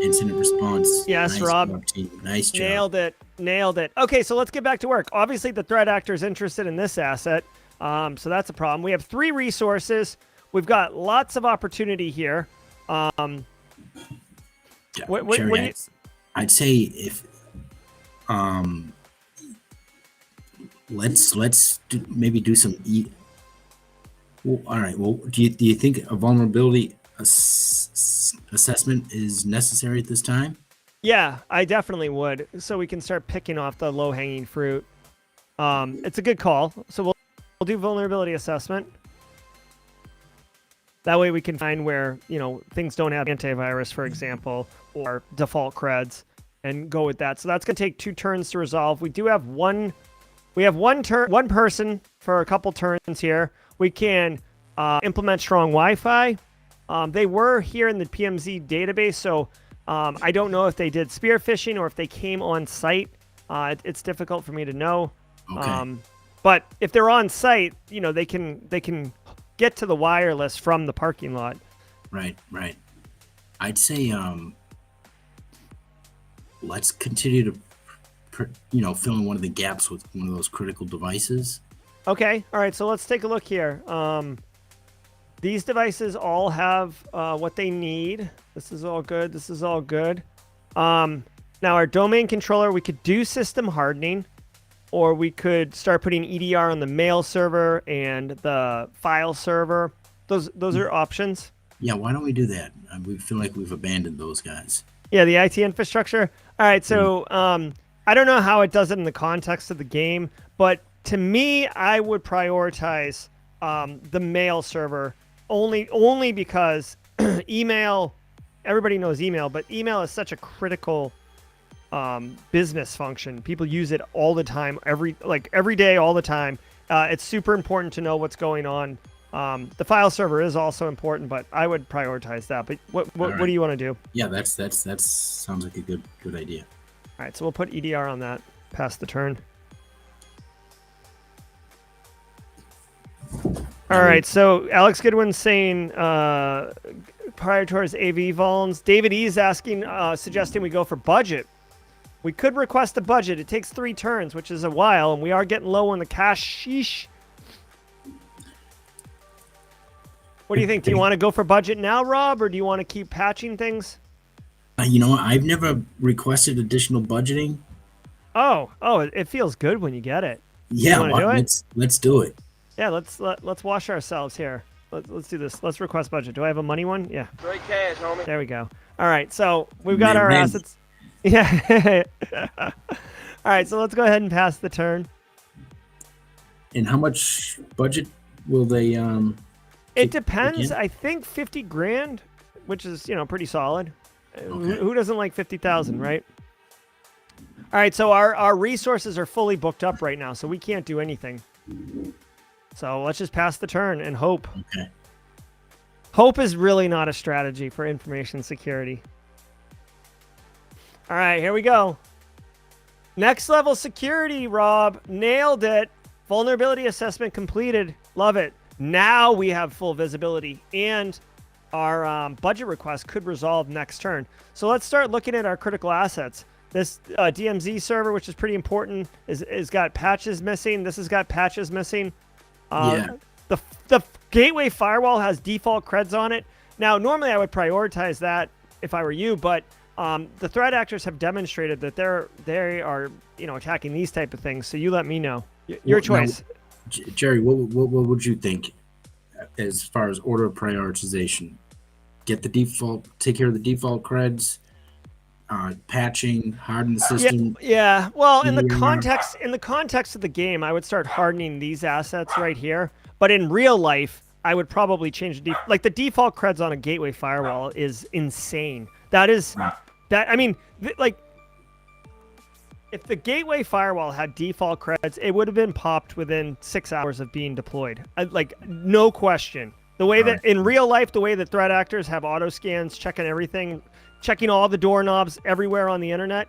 Incident response. Yes, nice Rob. Job, nice job. Nailed it. Okay, so let's get back to work. Obviously, the threat actor is interested in this asset, so that's a problem. We have 3 resources. We've got lots of opportunity here. I'd say if let's maybe do some Well, all right. Well, do you think a vulnerability assessment is necessary at this time? Yeah, I definitely would. So we can start picking off the low-hanging fruit. It's a good call. So we'll do vulnerability assessment. That way we can find where, things don't have antivirus, for example, or default creds, and go with that. So that's going to take 2 turns to resolve. We do have one person for a couple turns here. We can implement strong Wi-Fi. They were here in the PMZ database, so I don't know if they did spear phishing or if they came on site. It's difficult for me to know. Okay. But if they're on site, they can get to the wireless from the parking lot. Right. I'd say let's continue to fill in one of the gaps with one of those critical devices. Okay. All right. So let's take a look here. These devices all have what they need. This is all good. This is all good. Now our domain controller, we could do system hardening, or we could start putting EDR on the mail server and the file server. Those are options. Yeah, why don't we do that? We feel like we've abandoned those guys. Yeah, the IT infrastructure. All right, so I don't know how it does it in the context of the game, but to me, I would prioritize the mail server only because email. Everybody knows email, but email is such a critical business function. People use it all the time, every day, all the time. It's super important to know what's going on. The file server is also important, but I would prioritize that. But what do you want to do? Yeah, that sounds like a good idea. All right, so we'll put EDR on that. Pass the turn. All right, so Alex Goodwin's saying prioritize AV vols. David E is asking, suggesting we go for budget. We could request a budget. It takes 3 turns, which is a while, and we are getting low on the cash. Sheesh. What do you think? Do you want to go for budget now, Rob, or do you want to keep patching things? You know, I've never requested additional budgeting. Oh, it feels good when you get it. Yeah, let's do it. Yeah, let's wash ourselves here. Let's do this. Let's request budget. Do I have a money one? Yeah. Straight cash, homie. There we go. All right, so we've got our assets. Yeah. All right, so let's go ahead and pass the turn. And how much budget will they? It depends. I think 50 grand, which is pretty solid. Okay. Who doesn't like 50,000, right? All right, so our resources are fully booked up right now, so we can't do anything. So let's just pass the turn and hope. Okay. Hope is really not a strategy for information security. All right, here we go. Next level security, Rob. Nailed it. Vulnerability assessment completed. Love it. Now we have full visibility, and our budget request could resolve next turn. So let's start looking at our critical assets. This DMZ server, which is pretty important, is got patches missing. This has got patches missing. Yeah. The gateway firewall has default creds on it. Now, normally I would prioritize that if I were you, but the threat actors have demonstrated that they are attacking these type of things. So you let me know. Your choice. Now, Jerry, what would you think as far as order of prioritization? Get the default, take care of the default creds, patching, harden the system. Yeah. Well, in the context of the game, I would start hardening these assets right here. But in real life, I would probably change the the default creds on a gateway firewall is insane. If the gateway firewall had default creds, it would have been popped within 6 hours of being deployed. No question. The way that in real life, the way that threat actors have auto scans, checking everything, checking all the doorknobs everywhere on the internet,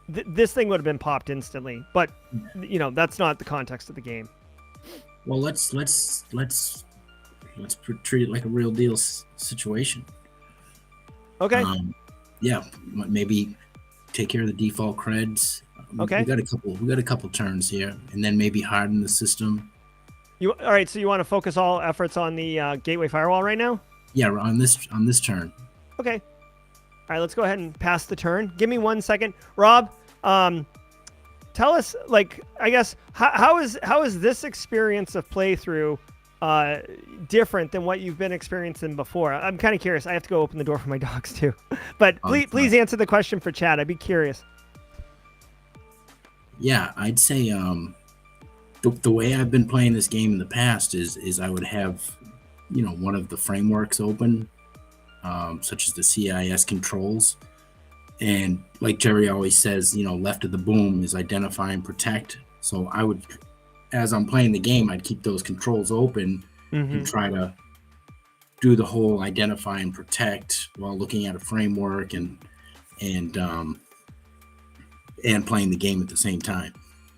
this thing would have been popped instantly. But that's not the context of the game. Well, let's treat it like a real deal situation. Okay. Yeah, maybe take care of the default creds. Okay. We got a couple turns here, and then maybe harden the system. All right, so you want to focus all efforts on the gateway firewall right now? Yeah, on this turn. Okay. All right, let's go ahead and pass the turn. Give me 1 second, Rob. Tell us, I guess, how is this experience of playthrough different than what you've been experiencing before? I'm kind of curious. I have to go open the door for my dogs too. But please answer the question for Chad. I'd be curious. Yeah, I'd say the way I've been playing this game in the past is I would have, one of the frameworks open, such as the CIS controls. And like Jerry always says, left of the boom is identify and protect. So I would, as I'm playing the game, I'd keep those controls open and try to do the whole identify and protect while looking at a framework and playing the game at the same time.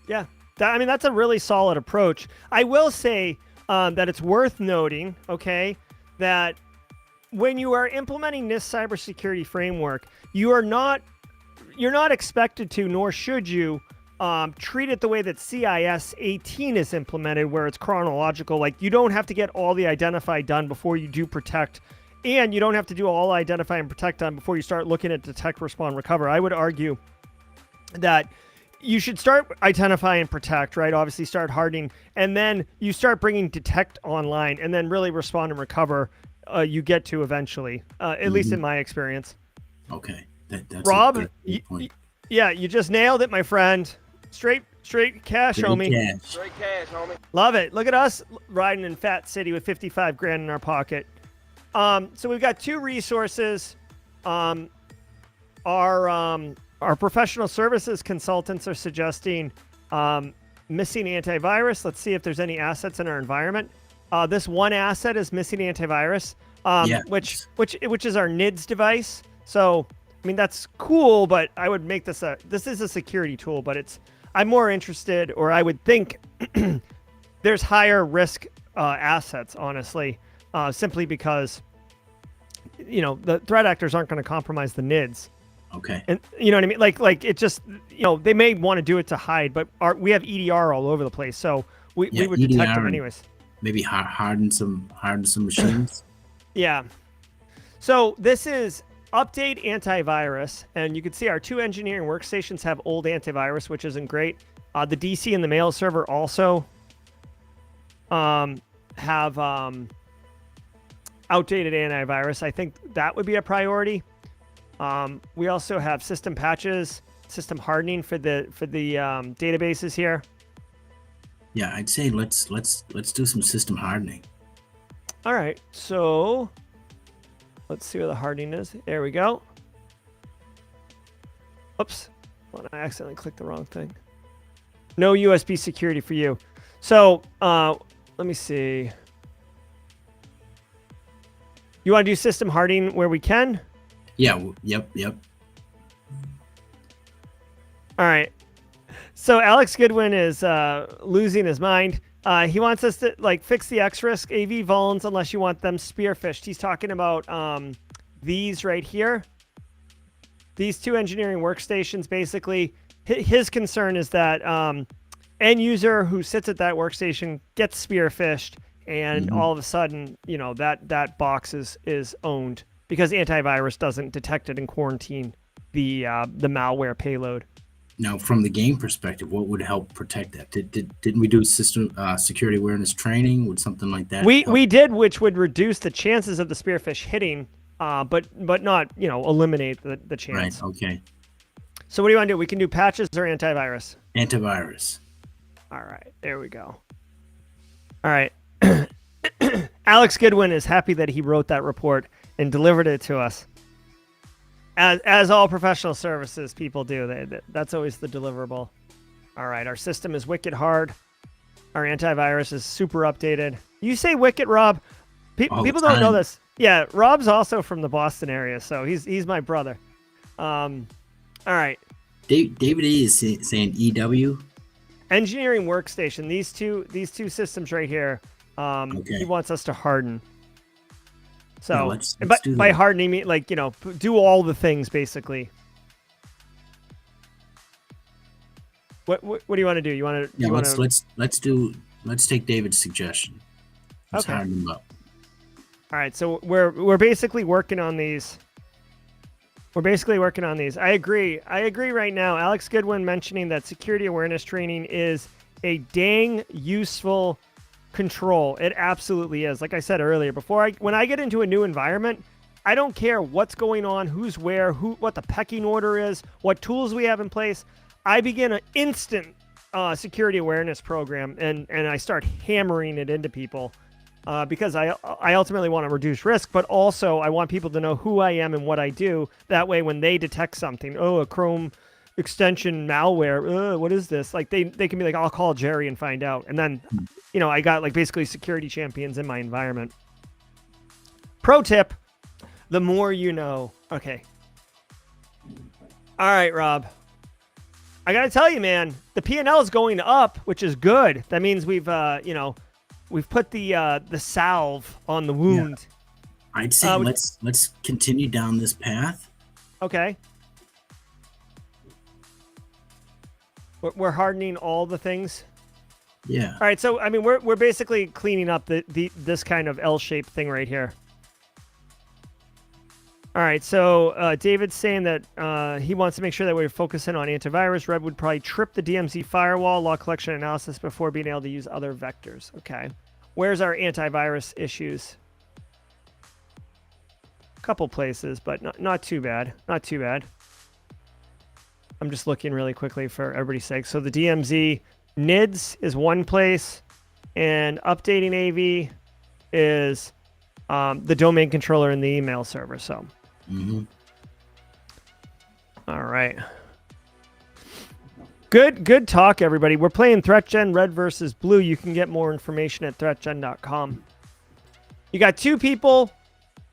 Yeah, that's a really solid approach. I will say that it's worth noting, okay, that when you are implementing this cybersecurity framework, you're not expected to, nor should you, treat it the way that CIS 18 is implemented, where it's chronological. Like, you don't have to get all the identify done before you do protect, and you don't have to do all identify and protect done before you start looking at detect, respond, recover. I would argue that you should start identify and protect, right? Obviously start hardening, and then you start bringing detect online, and then really respond and recover you get to eventually, at least in my experience. Okay. That's Rob, a good point. yeah, you just nailed it, my friend. Straight cash, homie. Straight cash, homie. Love it. Look at us riding in Fat City with 55 grand in our pocket. So we've got two resources. Our professional services consultants are suggesting missing antivirus. Let's see if there's any assets in our environment. This one asset is missing antivirus, which is our NIDS device. So, I mean, that's cool, but I would make this is a security tool, but I'm more interested, or I would think there's higher risk assets, honestly, simply because, the threat actors aren't going to compromise the NIDS. Okay. And you know what I mean? Like it just, they may want to do it to hide, but we have EDR all over the place. So we would EDR, detect them anyways. Maybe harden some machines. Yeah. So this is update antivirus. And you can see our two engineering workstations have old antivirus, which isn't great. The DC and the mail server also have outdated antivirus. I think that would be a priority. We also have system patches, system hardening for the databases here. Yeah, I'd say let's do some system hardening. All right, so let's see where the hardening is. There we go. Oops, well, I accidentally clicked the wrong thing. No USB security for you. So let me see. You want to do system hardening where we can? Yeah. Yep. All right. So Alex Goodwin is losing his mind. He wants us to fix the X-Risk AV vulns unless you want them spearfished. He's talking about these right here. These two engineering workstations, basically, his concern is that end user who sits at that workstation gets spearfished, and all of a sudden, that box is owned because antivirus doesn't detect it and quarantine the malware payload. Now, from the game perspective, what would help protect that? Didn't we do system security awareness training? Would something like that? We did, which would reduce the chances of the spearfish hitting, but not eliminate the chance. Right. Okay. So what do you want to do? We can do patches or antivirus. Antivirus. All right, there we go. All right. Alex Goodwin is happy that he wrote that report and delivered it to us. As all professional services people do, that's always the deliverable. All right, our system is wicked hard. Our antivirus is super updated. You say wicked, Rob. People don't know this. Yeah, Rob's also from the Boston area, so he's my brother. All right. David E is saying EW. Engineering workstation. These two systems right here. Okay. He wants us to harden. So, yeah, let's by hardening, do all the things basically. What do you want to do? You want to? Yeah, let's take David's suggestion. Let's harden them up. All right, so we're basically working on these. I agree right now. Alex Goodwin mentioning that security awareness training is a dang useful control. It absolutely is. Like I said earlier, when I get into a new environment, I don't care what's going on, who's where, what the pecking order is, what tools we have in place. I begin an instant security awareness program, and I start hammering it into people because I ultimately want to reduce risk, but also I want people to know who I am and what I do. That way, when they detect something, a Chrome extension malware, what is this? Like they can be like, I'll call Jerry and find out. And then, I got basically security champions in my environment. Pro tip, the more you know. Okay. All right, Rob. I got to tell you, man, the P&L is going up, which is good. That means we've put the salve on the wound. Yeah. I'd say let's continue down this path. Okay. We're hardening all the things. Yeah. All right, so I mean, we're basically cleaning up this kind of L-shaped thing right here. All right, so David's saying that he wants to make sure that we're focusing on antivirus. Red would probably trip the DMZ firewall, log collection analysis before being able to use other vectors. Okay, where's our antivirus issues? A couple places, but not too bad. Not too bad. I'm just looking really quickly for everybody's sake. So the DMZ NIDS is one place, and updating AV is the domain controller in the email server. So, All right. Good talk, everybody. We're playing ThreatGEN Red versus Blue. You can get more information at ThreatGEN.com. You got 2 people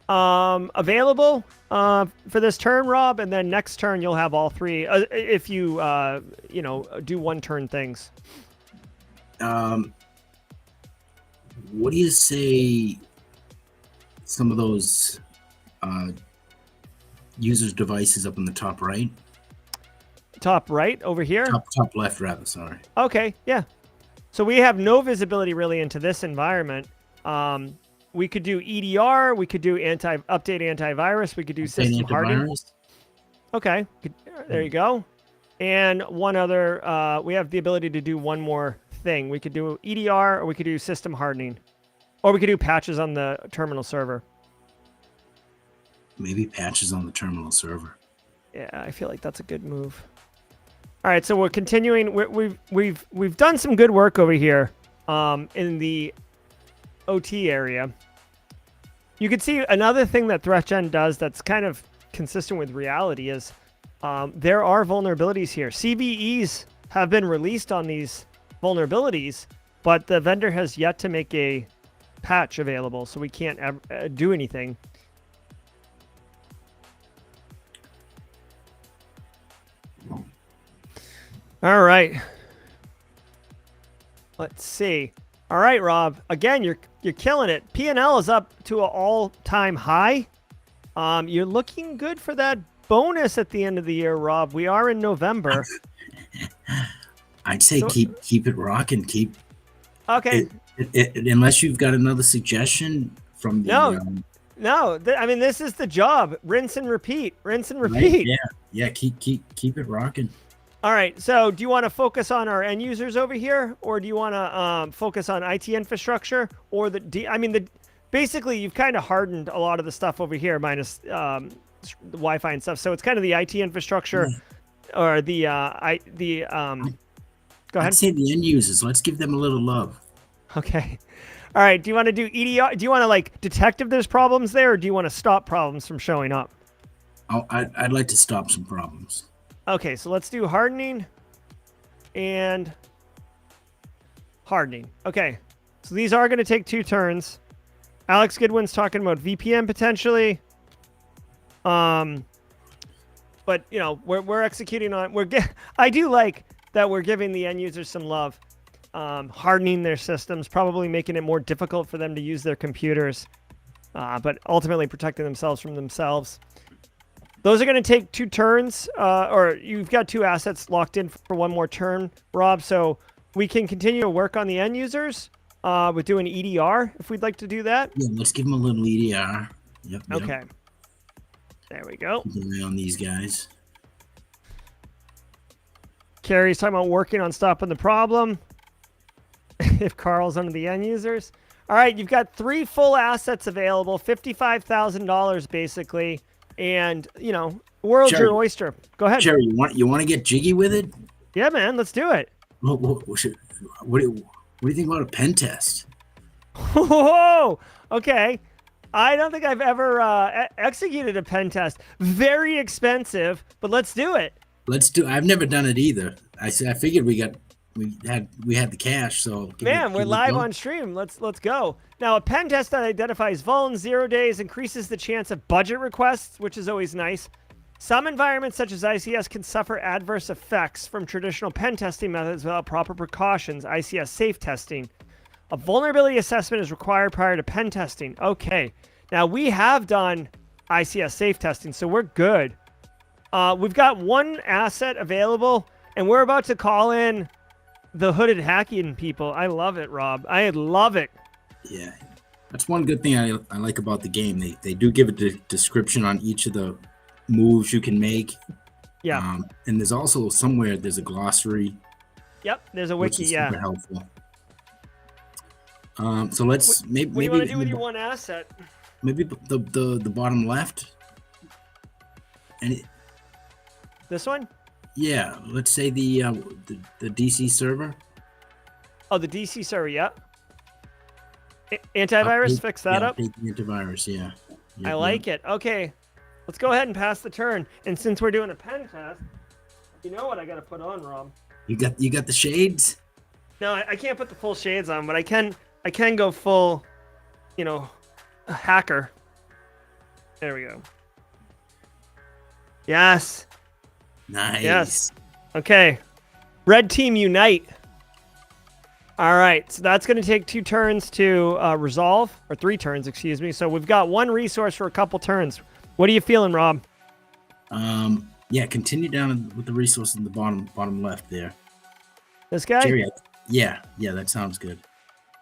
available for this turn, Rob, and then next turn you'll have all 3 if you do one turn things. What do you say some of those users' devices up in the top right? Top right over here? Top left, rather, sorry. Okay, yeah. So we have no visibility really into this environment. We could do EDR, we could do update antivirus, we could do system hardening. Okay, there you go. And one other, we have the ability to do one more thing. We could do EDR, or we could do system hardening, or we could do patches on the terminal server. Maybe patches on the terminal server. Yeah, I feel like that's a good move. All right, so we're continuing. We've done some good work over here in the OT area. You can see another thing that ThreatGEN does that's kind of consistent with reality is there are vulnerabilities here. CVEs have been released on these vulnerabilities, but the vendor has yet to make a patch available, so we can't do anything. All right. Let's see. All right, Rob. Again, you're killing it. P&L is up to an all-time high. You're looking good for that bonus at the end of the year, Rob. We are in November. I'd say keep it rocking. Okay. Unless you've got another suggestion from the. No. I mean, this is the job. Rinse and repeat. Rinse and repeat. Right? Yeah. Keep it rocking. All right. So, do you want to focus on our end users over here, or do you want to focus on IT infrastructure, or basically, you've kind of hardened a lot of the stuff over here, minus the Wi-Fi and stuff. So it's kind of the IT infrastructure, or the Go ahead. I'd say the end users. Let's give them a little love. Okay. All right. Do you want to do EDR? Do you want to detect if there's problems there, or do you want to stop problems from showing up? I'd like to stop some problems. Okay, so let's do hardening and hardening. Okay, so these are going to take 2 turns. Alex Goodwin's talking about VPN potentially. But we're executing on. I do like that we're giving the end users some love, hardening their systems, probably making it more difficult for them to use their computers, but ultimately protecting themselves from themselves. Those are going to take 2 turns, or you've got 2 assets locked in for one more turn, Rob. So we can continue to work on the end users with doing EDR if we'd like to do that. Yeah, let's give them a little EDR. Yep. Okay. There we go. Keep an eye on these guys. Carrie's talking about working on stopping the problem. If Carl's under the end users. All right, you've got 3 full assets available, $55,000 basically. And, world's Jerry, your oyster. Go ahead. Jerry, you want to get jiggy with it? Yeah, man, let's do it. What do you think about a pen test? Whoa! Okay. I don't think I've ever executed a pen test. Very expensive, but let's do it. I've never done it either. I figured we had the cash, so we're live on stream. Let's go. Now, a pen test that identifies vulns 0 days increases the chance of budget requests, which is always nice. Some environments, such as ICS, can suffer adverse effects from traditional pen testing methods without proper precautions. ICS safe testing. A vulnerability assessment is required prior to pen testing. Okay. Now, we have done ICS safe testing, so we're good. We've got 1 asset available. And we're about to call in the hooded hacking people. I love it, Rob. I love it. Yeah, that's one good thing I like about the game. They do give a description on each of the moves you can make. Yeah. And there's also somewhere there's a glossary. Yep. There's a Which wiki. is Yeah. super helpful. So let's maybe What do you want to do with your one asset? Maybe the bottom left. And This one? yeah, let's say the DC server. Oh, the DC server. Yeah. Antivirus. Fix that up. The antivirus. Yeah. I like it. Okay. Let's go ahead and pass the turn. And since we're doing a pen test, you know what I got to put on, Rob? You got the shades? No, I can't put the full shades on, but I can go full, a hacker. There we go. Yes. Nice. Yes. Okay. Red team unite. All right. So that's going to take 2 turns to resolve, or 3 turns, excuse me. So we've got 1 resource for a couple turns. What are you feeling, Rob? Yeah, continue down with the resource in the bottom left there. This guy? Jerry, yeah, that sounds good.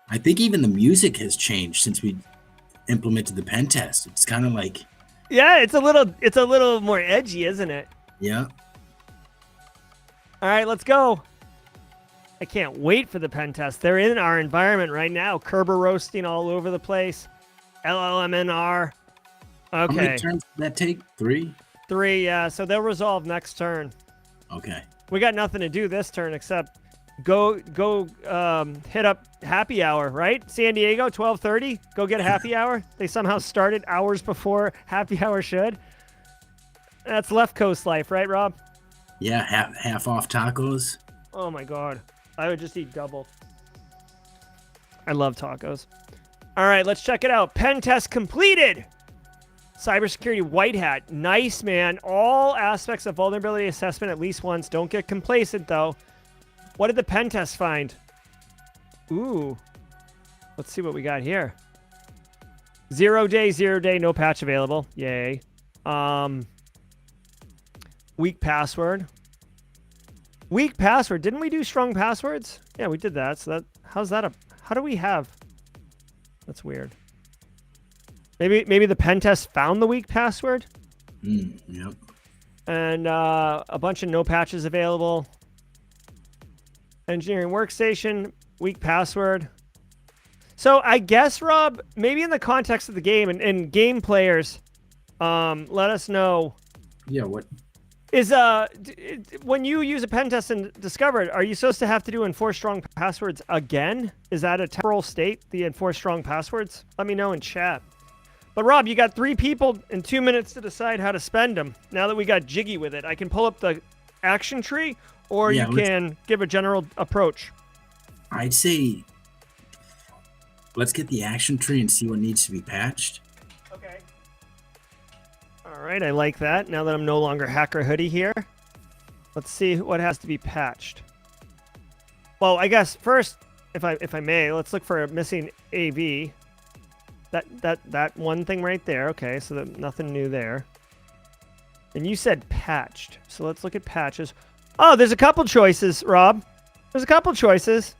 I think even the music has changed since we implemented the pen test. It's kind of like, yeah, it's a little more edgy, isn't it? yeah. All right, let's go. I can't wait for the pen test. They're in our environment right now. Kerber roasting all over the place. LLMNR. Okay. How many turns did that take? 3? 3, yeah. So they'll resolve next turn. Okay. We got nothing to do this turn except go hit up happy hour, right? San Diego, 12:30. Go get happy hour. They somehow started hours before happy hour should. That's left coast life, right, Rob? Yeah, half off tacos. Oh my God. I would just eat double. I love tacos. All right, let's check it out. Pen test completed. Cybersecurity white hat. Nice, man. All aspects of vulnerability assessment at least once. Don't get complacent, though. What did the pen test find? Ooh. Let's see what we got here. 0 day, no patch available. Yay. Weak password. Weak password. Didn't we do strong passwords? Yeah, we did that. So how's that how do we have? That's weird. Maybe the pen test found the weak password. Yep. And a bunch of no patches available. Engineering workstation, weak password. So I guess, Rob, maybe in the context of the game and game players, let us know. Yeah, what? Is when you use a pen test and discover it, are you supposed to have to do enforce strong passwords again? Is that a temporal state, the enforce strong passwords? Let me know in chat. But Rob, you got 3 people and 2 minutes to decide how to spend them. Now that we got jiggy with it, I can pull up the action tree, or you can give a general approach. I'd say let's get the action tree and see what needs to be patched. Okay. All right, I like that. Now that I'm no longer Hacker Hoodie here, let's see what has to be patched. Well, I guess first, if I may, let's look for a missing AV. That one thing right there. Okay, so nothing new there. And you said patched, so let's look at patches. Oh, there's a couple choices, Rob. There's a couple choices.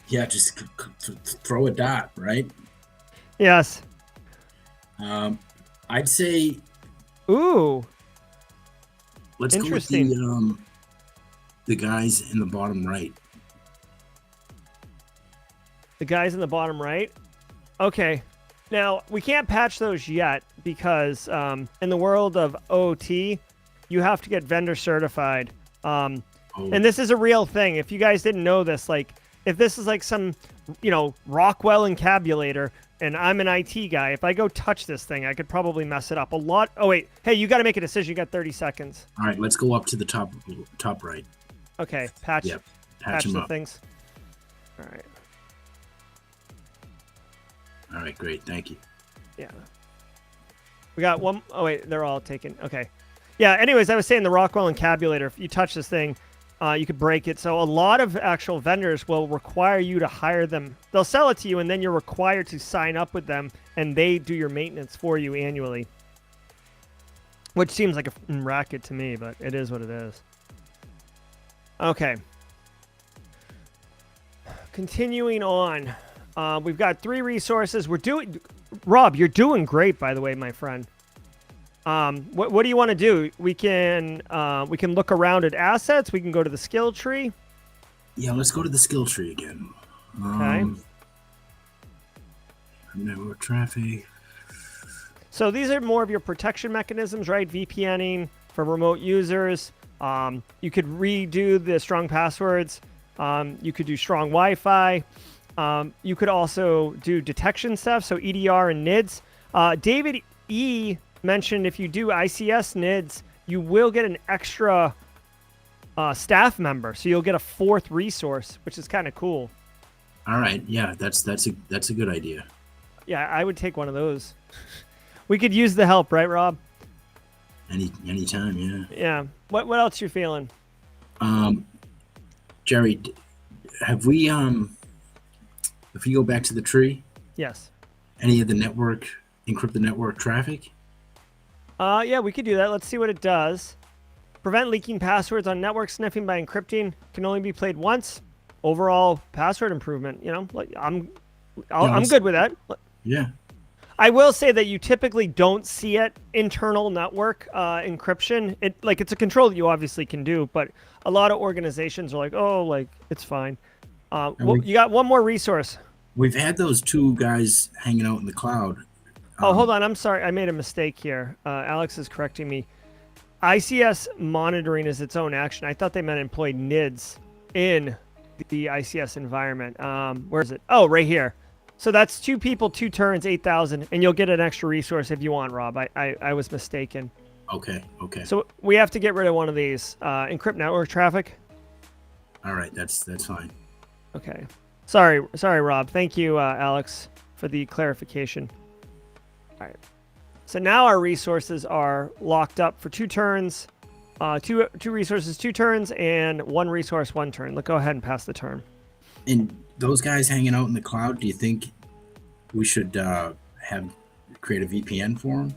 Yeah, just throw a dot, right? Yes. I'd say. Ooh. Let's go with the guys in the bottom right. The guys in the bottom right? Okay. Now, we can't patch those yet because in the world of OT, you have to get vendor certified. And this is a real thing. If you guys didn't know this, like, if this is like some, Rockwell encabulator, and I'm an IT guy, if I go touch this thing, I could probably mess it up a lot. Oh, wait. Hey, you got to make a decision. You got 30 seconds. All right, let's go up to the top right. Okay, patch. Yep, patch them the up. things. All right. All right, great. Thank you. Yeah. We got one. Oh, wait. They're all taken. Okay. Yeah. Anyways, I was saying the Rockwell encabulator, if you touch this thing, you could break it. So a lot of actual vendors will require you to hire them. They'll sell it to you, and then you're required to sign up with them, and they do your maintenance for you annually. Which seems like a racket to me, but it is what it is. Okay. Continuing on, we've got 3 resources. Rob, you're doing great, by the way, my friend. What do you want to do? We can look around at assets. We can go to the skill tree. Yeah, let's go to the skill tree again. Okay. Network traffic. So these are more of your protection mechanisms, right? VPNing for remote users. You could redo the strong passwords. You could do strong Wi-Fi. You could also do detection stuff, so EDR and NIDS. David E. mentioned if you do ICS NIDS, you will get an extra staff member, so you'll get a 4th resource, which is kind of cool. All right, yeah, that's a good idea. Yeah, I would take one of those. We could use the help, right, Rob? Anytime, yeah. Yeah. What else you feeling? Jerry, have we if you go back to the tree, Yes. any of the encrypted network traffic? Yeah, we could do that. Let's see what it does. Prevent leaking passwords on network sniffing by encrypting. Can only be played once. Overall password improvement. You know, like I'm good with that. Yeah. I will say that you typically don't see it internal network encryption. It's a control that you obviously can do, but a lot of organizations are like, oh, like it's fine. You got one more resource. We've had those 2 guys hanging out in the cloud. Oh, hold on. I'm sorry. I made a mistake here. Alex is correcting me. ICS monitoring is its own action. I thought they meant employ NIDS in the ICS environment. Where is it? Oh, right here. So that's 2 people, 2 turns, 8,000, and you'll get an extra resource if you want, Rob. I was mistaken. Okay. So we have to get rid of one of these. Encrypt network traffic. All right, that's fine. Okay. Sorry, Rob. Thank you, Alex, for the clarification. All right. So now our resources are locked up for 2 turns. Two resources, 2 turns, and 1 resource, 1 turn. Let's go ahead and pass the turn. And those guys hanging out in the cloud, do you think we should create a VPN for them?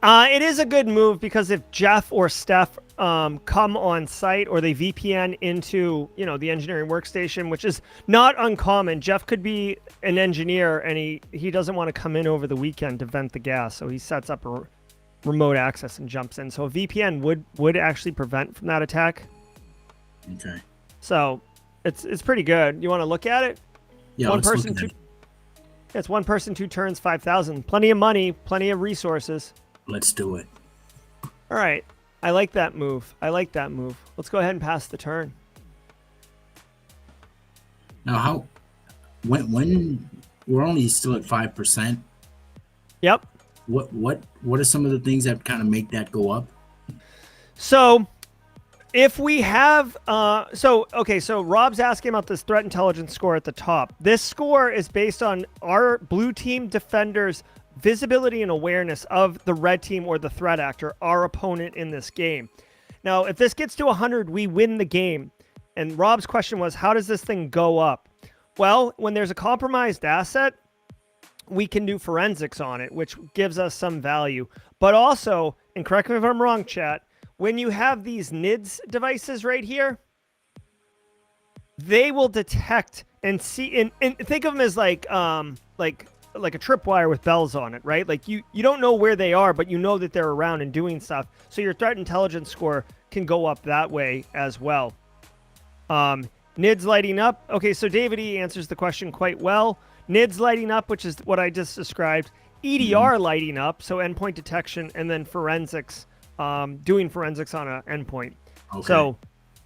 It is a good move because if Jeff or Steph come on site or they VPN into the engineering workstation, which is not uncommon. Jeff could be an engineer and he doesn't want to come in over the weekend to vent the gas, so he sets up a remote access and jumps in. So a VPN would actually prevent from that attack. Okay. So it's pretty good. You want to look at it? Yeah, one person, two. It's 1 person, 2 turns, 5,000. Plenty of money, plenty of resources. Let's do it. All right. I like that move. Let's go ahead and pass the turn. Now, when we're only still at 5%. Yep. What are some of the things that kind of make that go up? So if we have, so Rob's asking about this threat intelligence score at the top. This score is based on our blue team defenders' visibility and awareness of the red team or the threat actor, our opponent in this game. Now, if this gets to 100, we win the game. And Rob's question was, how does this thing go up? Well, when there's a compromised asset, we can do forensics on it, which gives us some value. But also, and correct me if I'm wrong, chat, when you have these NIDS devices right here, they will detect and see, and think of them as like a tripwire with bells on it, right? Like you don't know where they are, but you know that they're around and doing stuff. So your threat intelligence score can go up that way as well. NIDS lighting up. Okay, so David E answers the question quite well. NIDS lighting up, which is what I just described. EDR lighting up, so endpoint detection, and then forensics, doing forensics on an endpoint. Okay.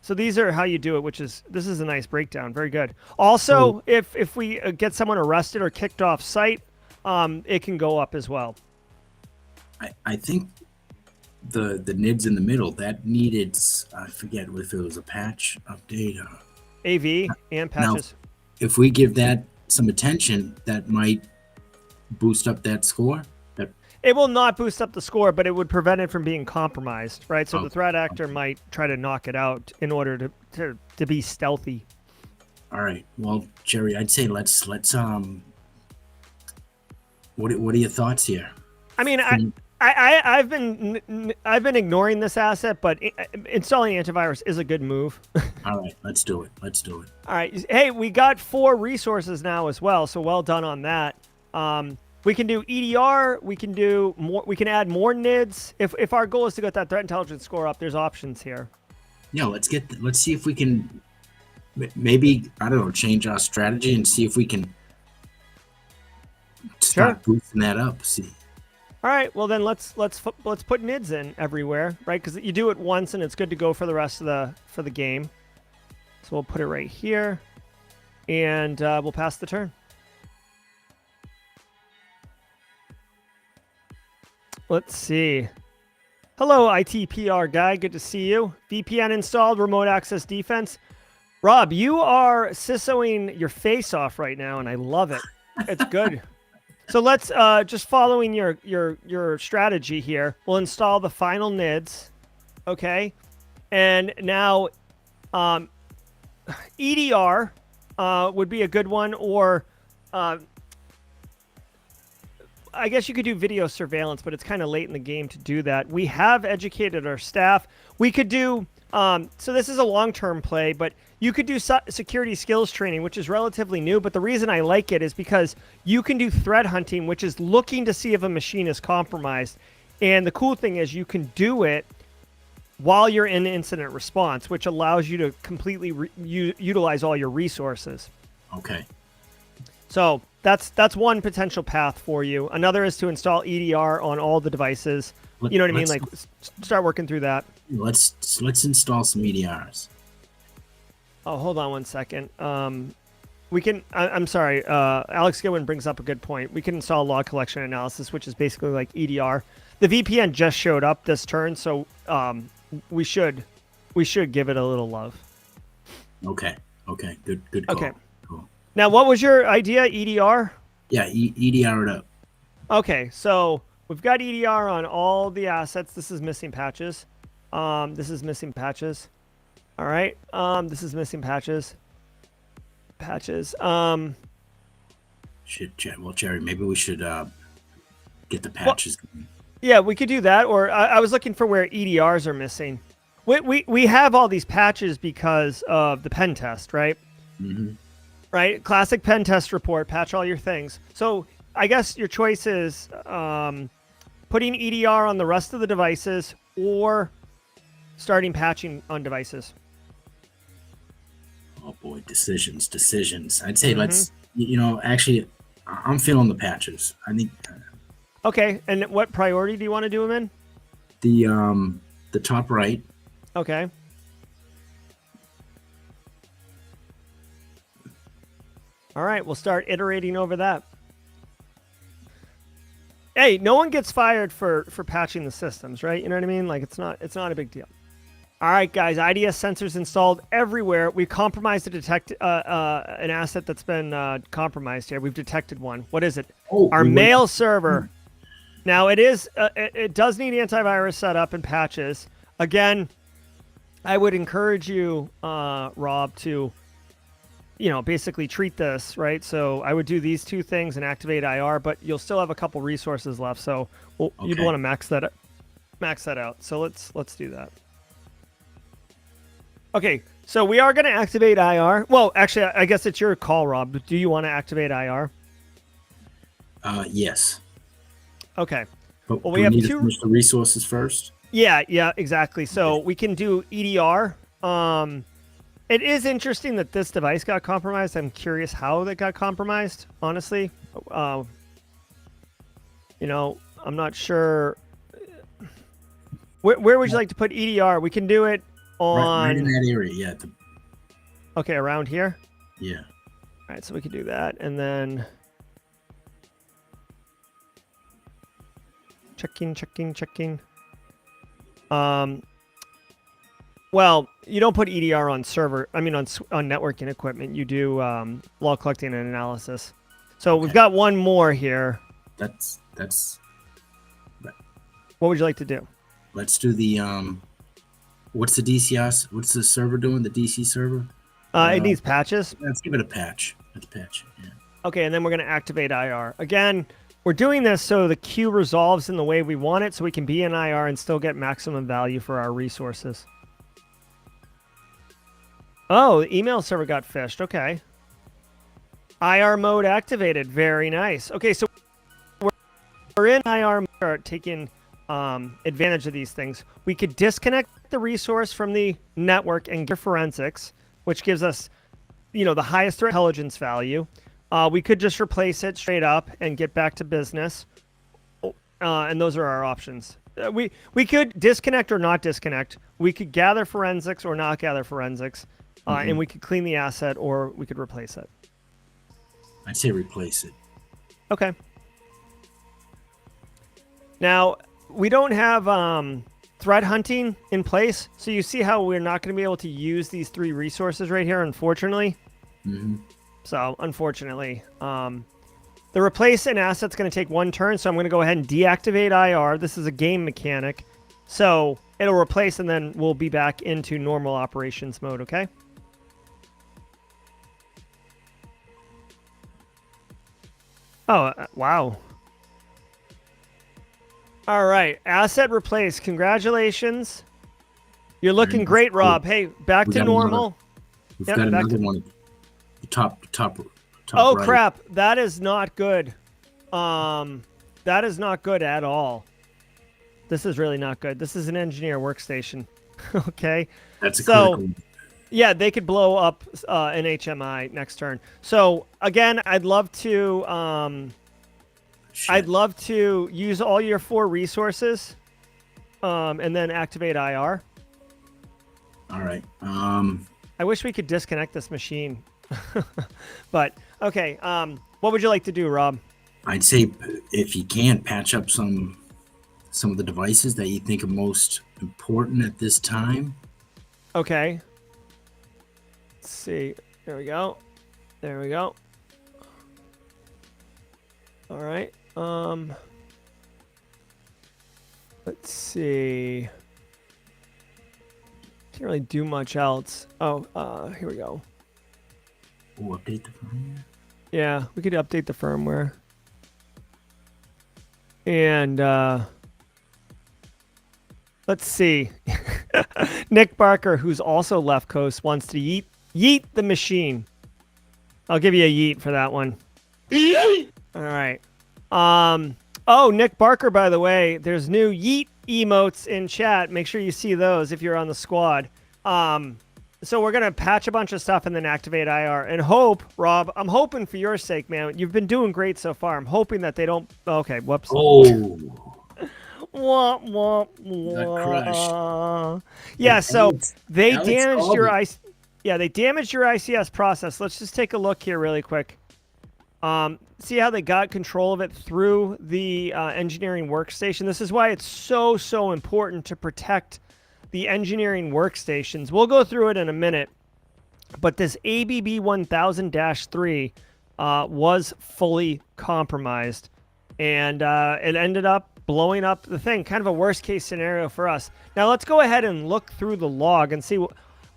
So these are how you do it, this is a nice breakdown. Very good. Also, if we get someone arrested or kicked off site, it can go up as well. I think the NIDS in the middle, that needed, I forget if it was a patch update. AV and patches. Now, if we give that some attention, that might boost up that score. It will not boost up the score, but it would prevent it from being compromised, right? So the threat actor might try to knock it out in order to be stealthy. All right. Well, Jerry, I'd say let's what are your thoughts here? I mean, I've been ignoring this asset, but installing antivirus is a good move. All right, let's do it. Let's do it. All right. Hey, we got 4 resources now as well, so well done on that. We can do EDR. We can do more. We can add more NIDs. If our goal is to get that threat intelligence score up, there's options here. Yeah, let's see if we can maybe, I don't know, change our strategy and see if we can start boosting that up. See. All right. Well, then let's put NIDs in everywhere, right? Because you do it once and it's good to go for the rest of the game. So we'll put it right here, and we'll pass the turn. Let's see. Hello, ITPR guy. Good to see you. VPN installed, remote access defense. Rob, you are CISOing your face off right now, and I love it. It's good. So let's just following your strategy here. We'll install the final NIDs, okay? And now EDR would be a good one, or I guess you could do video surveillance, but it's kind of late in the game to do that. We have educated our staff. We could do, so this is a long-term play, but you could do security skills training, which is relatively new. But the reason I like it is because you can do threat hunting, which is looking to see if a machine is compromised. And the cool thing is you can do it while you're in incident response, which allows you to completely utilize all your resources. Okay. So that's one potential path for you. Another is to install EDR on all the devices. You know what I mean? Like, start working through that. Let's install some EDRs. Oh, hold on one second. We can. I'm sorry. Alex Goodwin brings up a good point. We can install log collection analysis, which is basically like EDR. The VPN just showed up this turn, so we should give it a little love. Okay. Okay. Good call. Okay. Cool. Now, what was your idea? EDR? Yeah, EDR it up. Okay, so we've got EDR on all the assets. This is missing patches. This is missing patches. All right. This is missing patches. Patches. Shit, well, Jerry, maybe we should get the patches. Well, yeah, we could do that. Or I was looking for where EDRs are missing. We have all these patches because of the pen test, right? Mm-hmm. Right. Classic pen test report. Patch all your things. So I guess your choice is putting EDR on the rest of the devices or starting patching on devices. Oh boy, decisions. I'd say let's, actually, I'm feeling the patches. I think. Okay, and what priority do you want to do them in? The top right. Okay. All right, we'll start iterating over that. Hey, no one gets fired for patching the systems, right? You know what I mean? Like it's not a big deal. All right, guys, IDS sensors installed everywhere. We compromised to detect an asset that's been compromised here. We've detected one. What is it? Oh, our mail server. Now, it does need antivirus setup and patches. Again, I would encourage you, Rob, to, basically treat this, right? So I would do these 2 things and activate IR, but you'll still have a couple resources left. So you'd want to max that out. So let's do that. Okay, so we are going to activate IR. Well, actually, I guess it's your call, Rob. Do you want to activate IR? Yes. Okay. But well, we have need 2 to finish the resources first. Yeah, exactly. So we can do EDR. It is interesting that this device got compromised. I'm curious how that got compromised, honestly. I'm not sure. Where would you like to put EDR? We can do it on... Right in that area, yeah. Okay, around here? Yeah. All right, so we can do that. And then... Checking. Well, you don't put EDR on server. I mean, on networking equipment. You do log collecting and analysis. So we've got one more here. That's. What would you like to do? Let's do the what's the DCS? What's the server doing? The DC server? It needs patches. Let's give it a patch. Let's patch it. Yeah. Okay, and then we're going to activate IR again. We're doing this so the queue resolves in the way we want it, so we can be in IR and still get maximum value for our resources. Oh, the email server got phished. Okay. IR mode activated. Very nice. Okay, so we're in IR mode, taking advantage of these things. We could disconnect the resource from the network and get forensics, which gives us, the highest threat intelligence value. We could just replace it straight up and get back to business. And those are our options. We could disconnect or not disconnect. We could gather forensics or not gather forensics. And we could clean the asset or we could replace it. I'd say replace it. Okay. Now, we don't have threat hunting in place. So you see how we're not going to be able to use these 3 resources right here, unfortunately. So, unfortunately. The replace an asset's going to take 1 turn, so I'm going to go ahead and deactivate IR. This is a game mechanic. So, it'll replace and then we'll be back into normal operations mode, okay? Oh, wow. All right. Asset replaced. Congratulations. You're looking great, Rob. Hey, back to normal. We've got another one. The top oh, right. crap. That is not good. That is not good at all. This is really not good. This is an engineer workstation. Okay. That's a critical. Yeah, they could blow up an HMI next turn. So again, I'd love to use all your 4 resources, and then activate IR. All right. I wish we could disconnect this machine, but okay. What would you like to do, Rob? I'd say if you can patch up some of the devices that you think are most important at this time. Okay. Let's see. There we go. There we go. All right. Let's see. Can't really do much else. Oh, here we go. Oh, update the firmware. Yeah, we could update the firmware. And let's see. Nick Barker, who's also left coast, wants to yeet the machine. I'll give you a yeet for that one. All right. Oh, Nick Barker, by the way, there's new yeet emotes in chat. Make sure you see those if you're on the squad. So we're going to patch a bunch of stuff and then activate IR and hope, Rob, I'm hoping for your sake, man. You've been doing great so far. I'm hoping that they don't. Okay, whoops. Oh. Wah, wah, wah. Yeah, so they damaged your IC. Yeah, they damaged your ICS process. Let's just take a look here really quick. See how they got control of it through the engineering workstation. This is why it's so important to protect the engineering workstations. We'll go through it in a minute, but this ABB 1000-3 was fully compromised, and it ended up blowing up the thing. Kind of a worst case scenario for us. Now let's go ahead and look through the log and see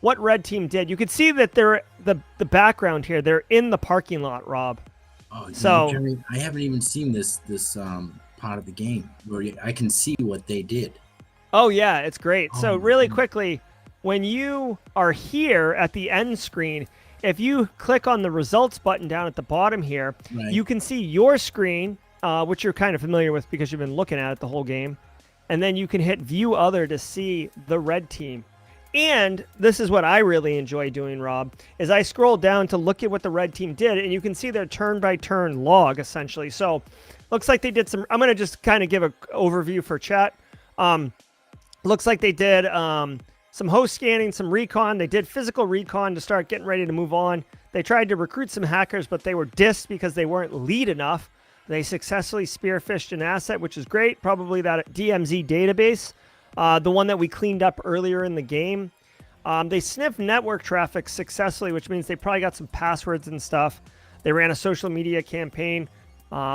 what Red Team did. You can see that they're the background here. They're in the parking lot, Rob. Oh, so Jeremy, I haven't even seen this part of the game where I can see what they did. Oh yeah, it's great. Oh, so really quickly, when you are here at the end screen, if you click on the results button down at the bottom here, right, you can see your screen, which you're kind of familiar with because you've been looking at it the whole game. And then you can hit view other to see the Red Team. And this is what I really enjoy doing, Rob, is I scroll down to look at what the Red Team did, and you can see their turn-by-turn log, essentially. So looks like they did some... I'm going to just kind of give an overview for chat. Looks like they did some host scanning, some recon. They did physical recon to start getting ready to move on. They tried to recruit some hackers, but they were dissed because they weren't lead enough. They successfully spearphished an asset, which is great. Probably that DMZ database. The one that we cleaned up earlier in the game. They sniffed network traffic successfully, which means they probably got some passwords and stuff. They ran a social media campaign,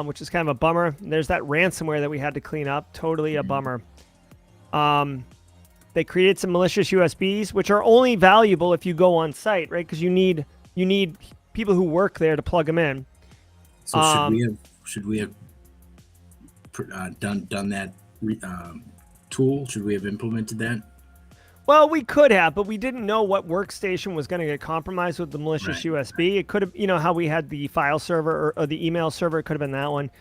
which is kind of a bummer. There's that ransomware that we had to clean up. Totally a bummer. They created some malicious USBs, which are only valuable if you go on site, right? Because you need people who work there to plug them in. So should we have done that tool? Should we have implemented that? Well, we could have, but we didn't know what workstation was going to get compromised with the malicious Right. USB. It could have, how we had the file server or the email server, it could have been that one.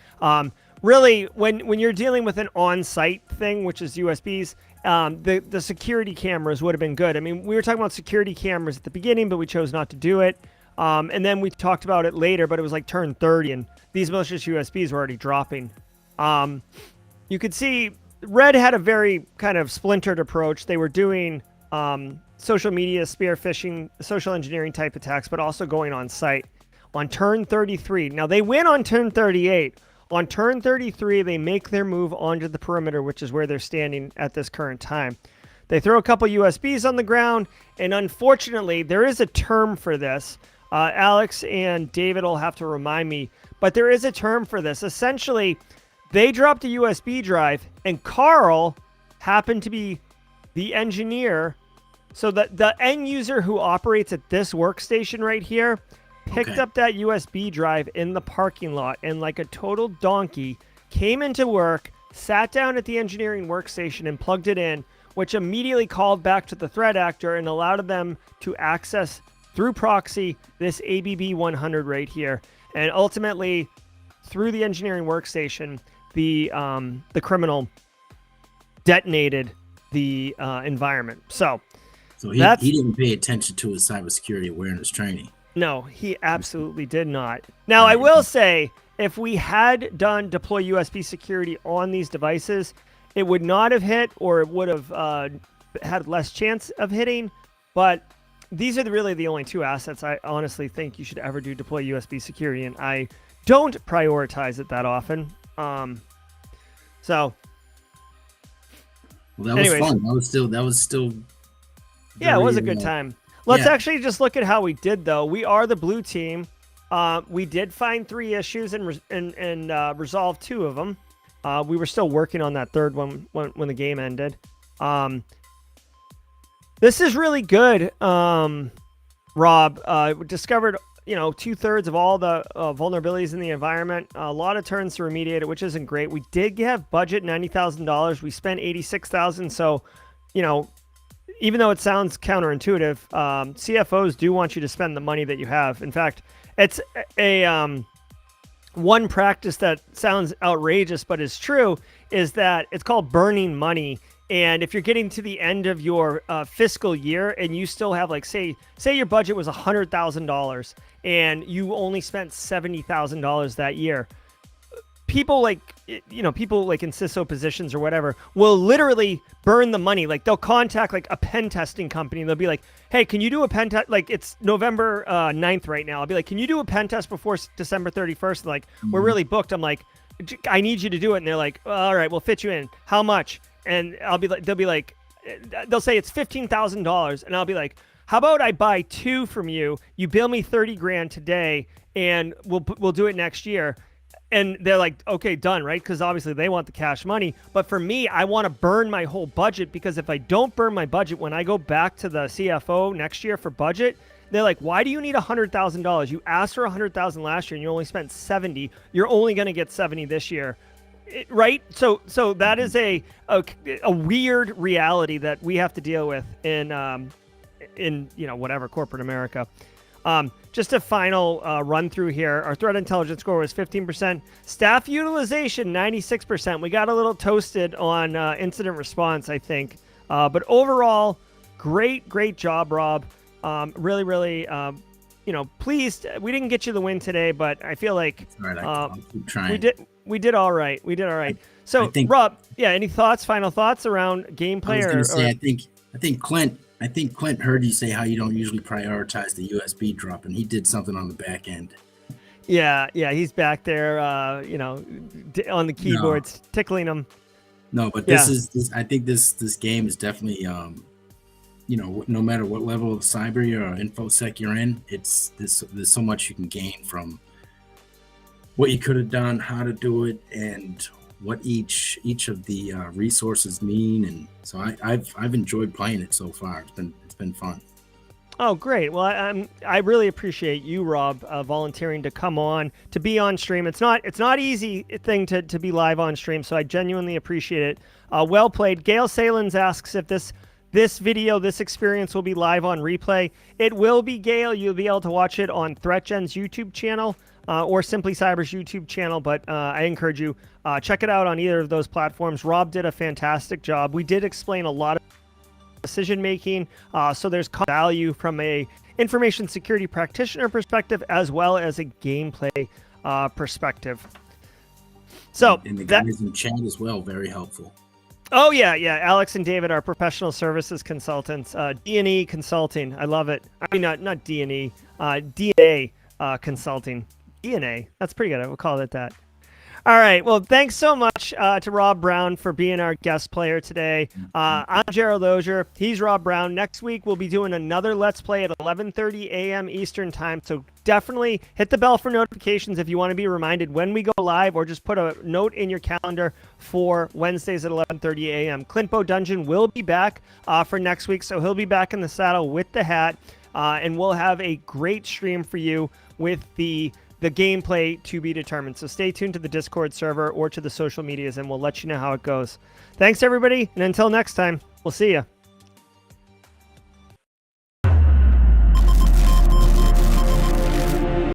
Really, when you're dealing with an on-site thing, which is USBs, the security cameras would have been good. I mean, we were talking about security cameras at the beginning, but we chose not to do it. And then we talked about it later, but it was like turn 30, and these malicious USBs were already dropping. You could see Red had a very kind of splintered approach. They were doing social media, spear phishing, social engineering type attacks, but also going on site. On turn 33, now they win on turn 38. On turn 33, they make their move onto the perimeter, which is where they're standing at this current time. They throw a couple USBs on the ground, and unfortunately, there is a term for this. Alex and David will have to remind me, but there is a term for this. Essentially, they dropped a USB drive, and Carl happened to be the engineer. So the end user who operates at this workstation right here picked up that USB drive in the parking lot and, like a total donkey, came into work, sat down at the engineering workstation and plugged it in, which immediately called back to the threat actor and allowed them to access through proxy this ABB 100 right here. And ultimately, through the engineering workstation, the criminal detonated the environment. So he didn't pay attention to his cybersecurity awareness training. No, he absolutely did not. Now, I will say, if we had done deploy USB security on these devices, it would not have hit, or it would have had less chance of hitting. But these are really the only two assets I honestly think you should ever do deploy USB security, and I don't prioritize it that often. So well, that was fun. That was still yeah, it was a good time. Let's actually just look at how we did, though. We are the blue team. We did find 3 issues and resolve 2 of them. We were still working on that third one when the game ended. This is really good, Rob. We discovered 2/3 of all the vulnerabilities in the environment. A lot of turns to remediate it, which isn't great. We did have budget $90,000. We spent $86,000. So, even though it sounds counterintuitive, CFOs do want you to spend the money that you have. In fact, it's a one practice that sounds outrageous but is true, is that it's called burning money. And if you're getting to the end of your fiscal year and you still have, like, say your budget was $100,000 and you only spent $70,000 that year, people like in CISO positions or whatever will literally burn the money. Like, they'll contact like a pen testing company and they'll be like, hey, can you do a pen test? Like, it's November 9th right now. I'll be like, can you do a pen test before December 31st? Like, we're really booked. I'm like, I need you to do it. And they're like, all right, we'll fit you in. How much? And I'll be like, they'll say it's $15,000. And I'll be like, how about I buy 2 from you? You bill me 30 grand today and we'll do it next year. And they're like, okay, done, right? Because obviously they want the cash money. But for me, I want to burn my whole budget, because if I don't burn my budget, when I go back to the CFO next year for budget, they're like, why do you need $100,000? You asked for $100,000 last year and you only spent 70. You're only going to get 70 this year. Right? So that is a weird reality that we have to deal with in whatever corporate America. Just a final run through here. Our threat intelligence score was 15%. Staff utilization, 96%. We got a little toasted on incident response, I think. But overall, great job, Rob. Really, pleased. We didn't get you the win today, but I feel like I'll keep trying. we did all right. So, Rob, any final thoughts around gameplay? I think Clint heard you say how you don't usually prioritize the USB drop, and he did something on the back end. Yeah, he's back there, on the keyboards, tickling him. No, but I think this game is definitely, no matter what level of cyber or infosec you're in, there's so much you can gain from what you could have done, how to do it, and what each of the resources mean. And so I've enjoyed playing it so far. It's been fun. Oh, great. Well, I really appreciate you, Rob, volunteering to come on, to be on stream. It's not easy thing to be live on stream, so I genuinely appreciate it. Well played. Gail Salins asks if this this experience will be live on replay. It will be, Gail. You'll be able to watch it on ThreatGEN's YouTube channel or Simply Cyber's YouTube channel, but I encourage you, check it out on either of those platforms. Rob did a fantastic job. We did explain a lot of decision making, so there's value from a information security practitioner perspective as well as a gameplay perspective. So and the guys in chat as well, very helpful. Oh yeah, Alex and David are professional services consultants, D&E consulting. I love it. I mean, not D&E, DNA consulting. DNA. That's pretty good. I will call it that. All right. Well, thanks so much to Rob Brown for being our guest player today. I'm Gerald Ogier. He's Rob Brown. Next week, we'll be doing another Let's Play at 11:30 a.m. Eastern Time. So definitely hit the bell for notifications if you want to be reminded when we go live, or just put a note in your calendar for Wednesdays at 11:30 a.m. Clint Dungeon will be back for next week, so he'll be back in the saddle with the hat, and we'll have a great stream for you with the gameplay to be determined. So stay tuned to the Discord server or to the social medias, and we'll let you know how it goes. Thanks, everybody, and until next time, we'll see you.